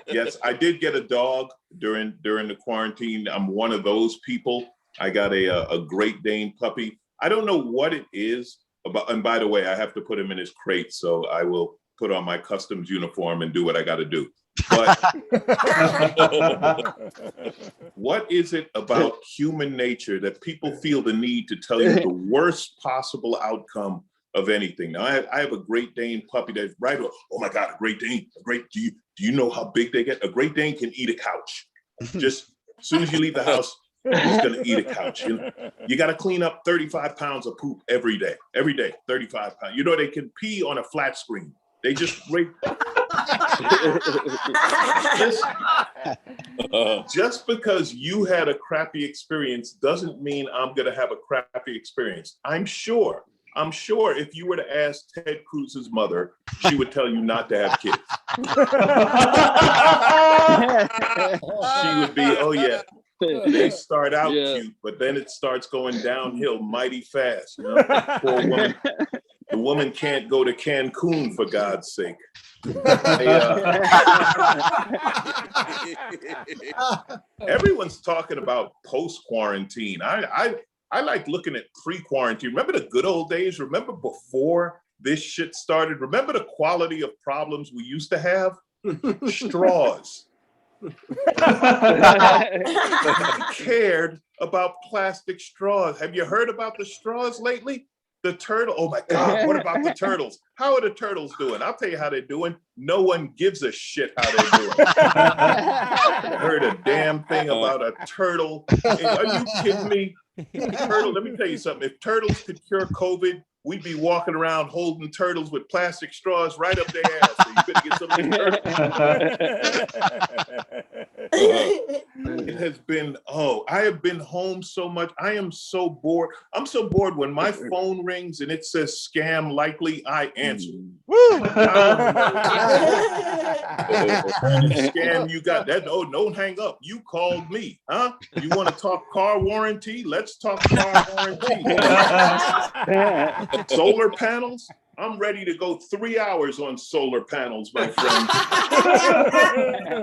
Yes, I did get a dog during the quarantine. I'm one of those people. I got a Great Dane puppy. I don't know what it is about. And by the way, I have to put him in his crate, so I will put on my customs uniform and do what I got to do. But what is it about human nature that people feel the need to tell you the worst possible outcome of anything? Now, I have a Great Dane puppy that's right. Oh my God, a Great Dane! Do you know how big they get? A Great Dane can eat a couch. Just as soon as you leave the house, he's gonna eat a couch. You got to clean up 35 pounds of poop every day. 35 pounds. You know, they can pee on a flat screen. They just just because you had a crappy experience doesn't mean I'm gonna have a crappy experience. I'm sure if you were to ask Ted Cruz's mother, she would tell you not to have kids. She would be, oh yeah, they start out cute, but then it starts going downhill mighty fast. You know? Poor woman. The woman can't go to Cancun, for God's sake. Everyone's talking about post-quarantine. I like looking at pre-quarantine. Remember the good old days? Remember before this shit started? Remember the quality of problems we used to have? Straws. Cared about plastic straws. Have you heard about the straws lately? The turtle, oh my God, what about the turtles? How are the turtles doing? I'll tell you how they're doing. No one gives a shit how they're doing. I heard a damn thing about a turtle. Are you kidding me? Turtle, let me tell you something. If turtles could cure COVID, we'd be walking around holding turtles with plastic straws right up their ass. So you couldn't get some of these turtles. It has been, I have been home so much. I am so bored. I'm so bored when my phone rings and it says scam likely, I answer. Scam you got that? Oh, don't hang up. You called me, huh? You want to talk car warranty? Let's talk car warranty. Solar panels? I'm ready to go 3 hours on solar panels, my friend.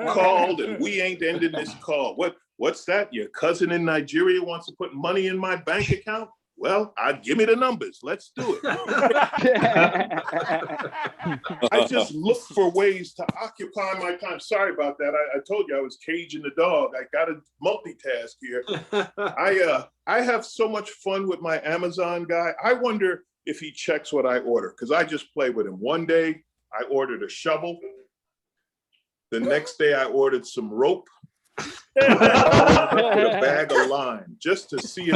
Called and we ain't ending this call. What's that? Your cousin in Nigeria wants to put money in my bank account? Well, give me the numbers. Let's do it. I just look for ways to occupy my time. Sorry about that. I told you I was caging the dog. I got to multitask here. I have so much fun with my Amazon guy. I wonder if he checks what I order, because I just play with him. One day I ordered a shovel. The next day I ordered some rope. With a bag of lime just to see if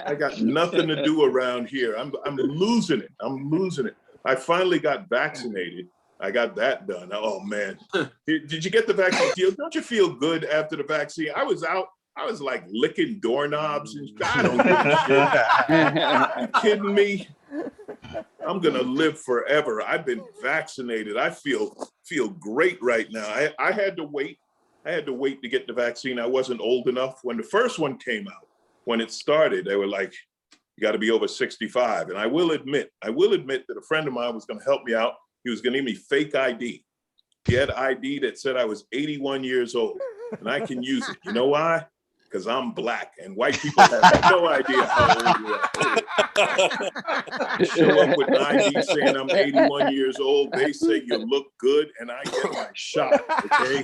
I got nothing to do around here. I'm losing it. I finally got vaccinated. I got that done. Oh man. Did you get the vaccine? Don't you feel good after the vaccine? I was out. I was like licking doorknobs and I don't give a shit. Are you kidding me? I'm gonna live forever. I've been vaccinated. I feel great right now. I had to wait. To get the vaccine. I wasn't old enough. When the first one came out, when it started, they were like, you got to be over 65. And I will admit that a friend of mine was going to help me out. He was going to give me fake ID. He had ID that said I was 81 years old, and I can use it. You know why? Because I'm black, and white people have no idea how old you are. Show up with an ID saying I'm 81 years old. They say you look good, and I get my shot. Okay.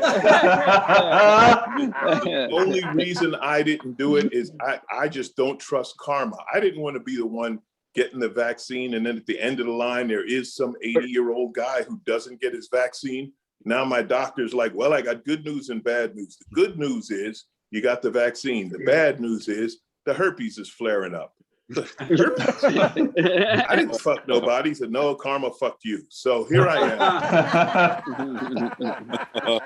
The only reason I didn't do it is I just don't trust karma. I didn't want to be the one getting the vaccine, and then at the end of the line, there is some 80-year-old guy who doesn't get his vaccine. Now my doctor's like, well, I got good news and bad news. The good news is you got the vaccine. The bad news is the herpes is flaring up. I didn't fuck nobody. He said, no, karma fucked you. So here I am.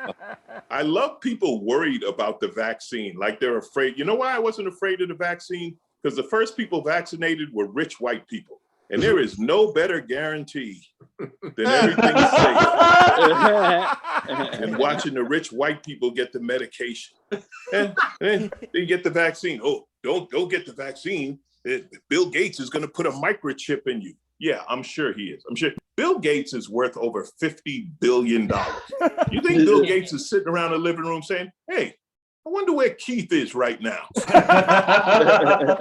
I love people worried about the vaccine, like they're afraid. You know why I wasn't afraid of the vaccine? Because the first people vaccinated were rich white people. And there is no better guarantee than everything's safe and watching the rich white people get the medication. And they get the vaccine. Oh, don't get the vaccine. Bill Gates is going to put a microchip in you. Yeah, I'm sure he is. I'm sure Bill Gates is worth over $50 billion. You think Bill Gates is sitting around the living room saying, hey, I wonder where Keith is right now. I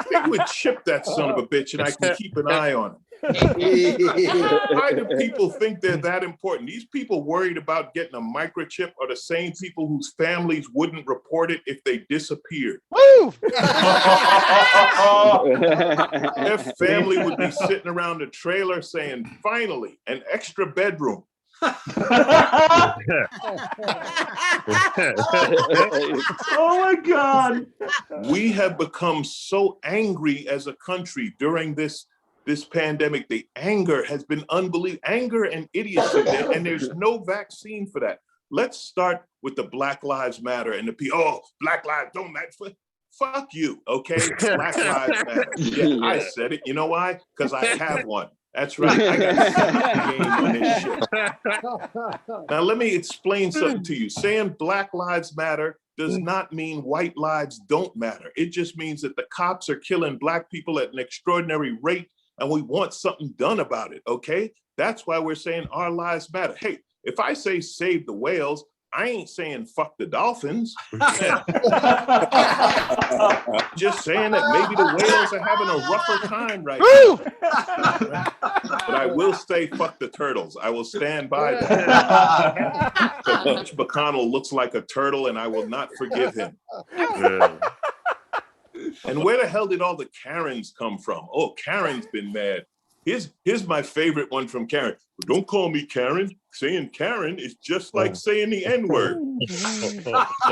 think we'd chip that son of a bitch and I can keep an eye on him. Why do people think they're that important? These people worried about getting a microchip are the same people whose families wouldn't report it if they disappeared. Woo! Their family would be sitting around the trailer saying, finally, an extra bedroom. Oh my God. We have become so angry as a country during this pandemic. The anger has been unbelievable. Anger and idiocy, and there's no vaccine for that. Let's start with the Black Lives Matter and the people. Oh, Black Lives don't matter. Fuck you, okay? Black Lives Matter. Yeah, I said it. You know why? Because I have one. That's right. I got the game on this shit. Now let me explain something to you. Saying Black Lives Matter does not mean white lives don't matter. It just means that the cops are killing Black people at an extraordinary rate, and we want something done about it, okay? That's why we're saying our lives matter. Hey, if I say save the whales, I ain't saying fuck the dolphins. Just saying that maybe the whales are having a rougher time right now. But I will say fuck the turtles. I will stand by that. So Mitch McConnell looks like a turtle and I will not forgive him. And where the hell did all the Karens come from? Oh, Karen's been mad. Here's my favorite one from Karen. Don't call me Karen. Saying Karen is just like saying the N-word.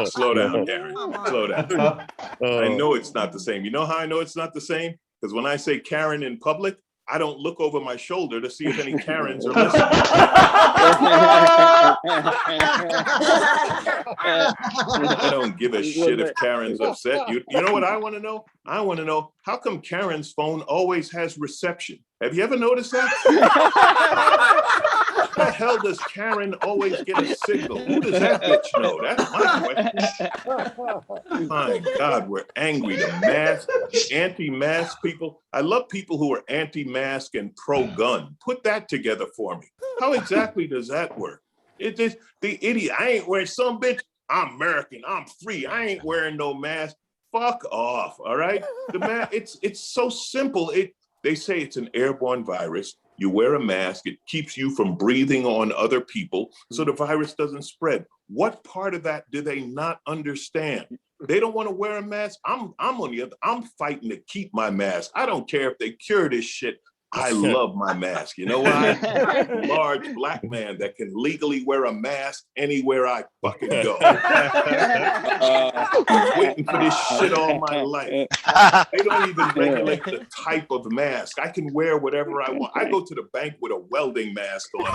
Slow down, Karen. Slow down. I know it's not the same. You know how I know it's not the same? Because when I say Karen in public, I don't look over my shoulder to see if any Karens are listening. I don't give a shit if Karen's upset. You know what I want to know? I want to know, how come Karen's phone always has reception? Have you ever noticed that? How the hell does Karen always get a signal? Who does that bitch know? That's my question. My God, we're angry. The mask, the anti-mask people. I love people who are anti-mask and pro-gun. Put that together for me. How exactly does that work? It is the idiot. I ain't wearing some bitch. I'm American. I'm free. I ain't wearing no mask. Fuck off. All right. The mask. It's so simple. They say it's an airborne virus. You wear a mask. It keeps you from breathing on other people, so the virus doesn't spread. What part of that do they not understand? They don't want to wear a mask. I'm on the other. I'm fighting to keep my mask. I don't care if they cure this shit. I love my mask. You know why? I'm a large Black man that can legally wear a mask anywhere I fucking go. I've been waiting for this shit all my life. They don't even regulate the type of mask. I can wear whatever I want. I go to the bank with a welding mask on.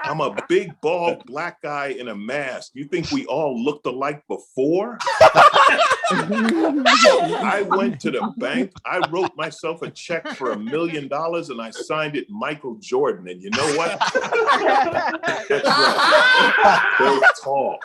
I'm a big, bald Black guy in a mask. You think we all looked alike before? I went to the bank. I wrote myself a check for $1 million and I signed it Michael Jordan. And you know what? That's right. They're tall.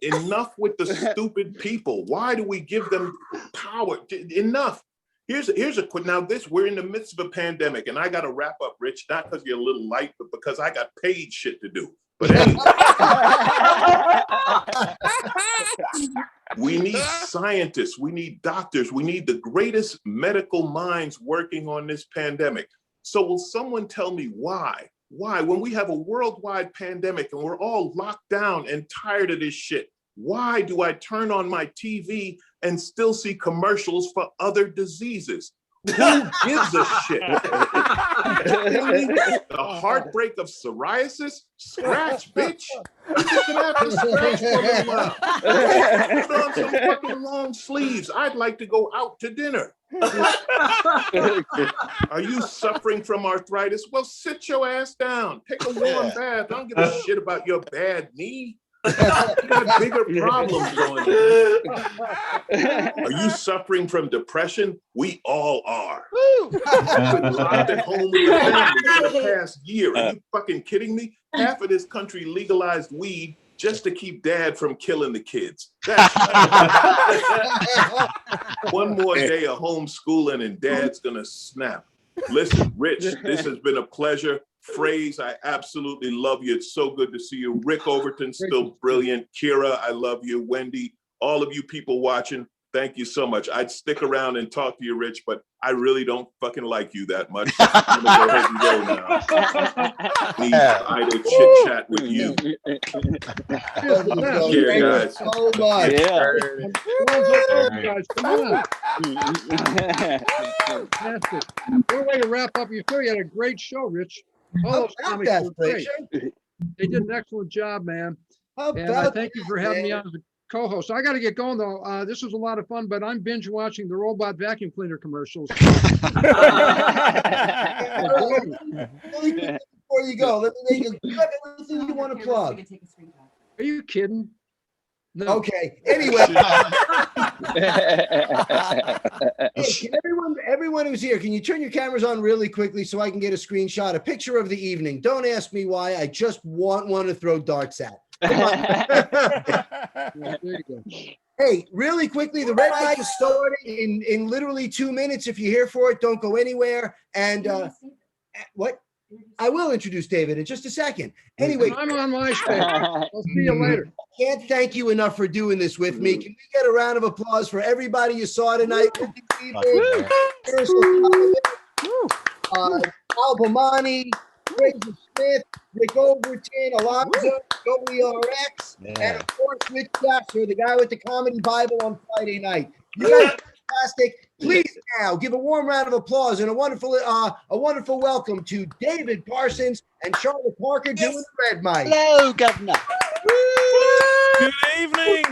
Enough with the stupid people. Why do we give them power? Enough. Here's a quick. Now we're in the midst of a pandemic, and I got to wrap up, Rich. Not because you're a little light, but because I got paid shit to do. But anyway, we need scientists, we need doctors, we need the greatest medical minds working on this pandemic. So will someone tell me why? Why, when we have a worldwide pandemic and we're all locked down and tired of this shit, why do I turn on my TV and still see commercials for other diseases? Who gives a shit? The heartbreak of psoriasis? Scratch, bitch. You're just gonna have to scratch for a little while. Put on some fucking long sleeves. I'd like to go out to dinner. Are you suffering from arthritis? Well, sit your ass down. Take a warm bath. I don't give a shit about your bad knee. You got bigger problems going on. Are you suffering from depression? We all are. You've been locked at home with your family for the past year. Are you fucking kidding me? Half of this country legalized weed just to keep dad from killing the kids. That's one more day of homeschooling and dad's gonna snap. Listen, Rich, this has been a pleasure. Phrase, I absolutely love you. It's so good to see you. Rick Overton, still brilliant. Kira, I love you. Wendy, all of you people watching, thank you so much. I'd stick around and talk to you, Rich, but I really don't fucking like you that much. I'm gonna go ahead and go now. Need idle chit chat with you. Care, guys. So much. Yeah. Guys, come on. Fantastic. What a way to wrap up your show. You had a great show, Rich. All How those about comics that, were great. Frazier? They did an excellent job, man. How And I about thank you for that, having me man? on as a co-host. I got to get going though. This was a lot of fun, but I'm binge watching the robot vacuum cleaner commercials. Really quick before you go, let me make you have anything you want to plug. Are you kidding? No. Okay. Anyway, can everyone who's here, can you turn your cameras on really quickly so I can get a screenshot, a picture of the evening? Don't ask me why. I just want one to throw darts at. There you go. Hey, really quickly, the red light is starting in literally 2 minutes. If you're here for it, don't go anywhere. And what? I will introduce David in just a second. Anyway, I'm on my space. I'll see you later. Can't thank you enough for doing this with me. Can we get a round of applause for everybody you saw tonight? Al Bomani, Fraser Smith, Rick Overton, Alonzo, Joey RX, and of course Rich Chassler, the guy with the Comedy Bible on Friday night. You guys are fantastic. Please now give a warm round of applause and a wonderful welcome to David Parsons and Charlotte Parker doing the red mic. Hello, Governor. Good evening.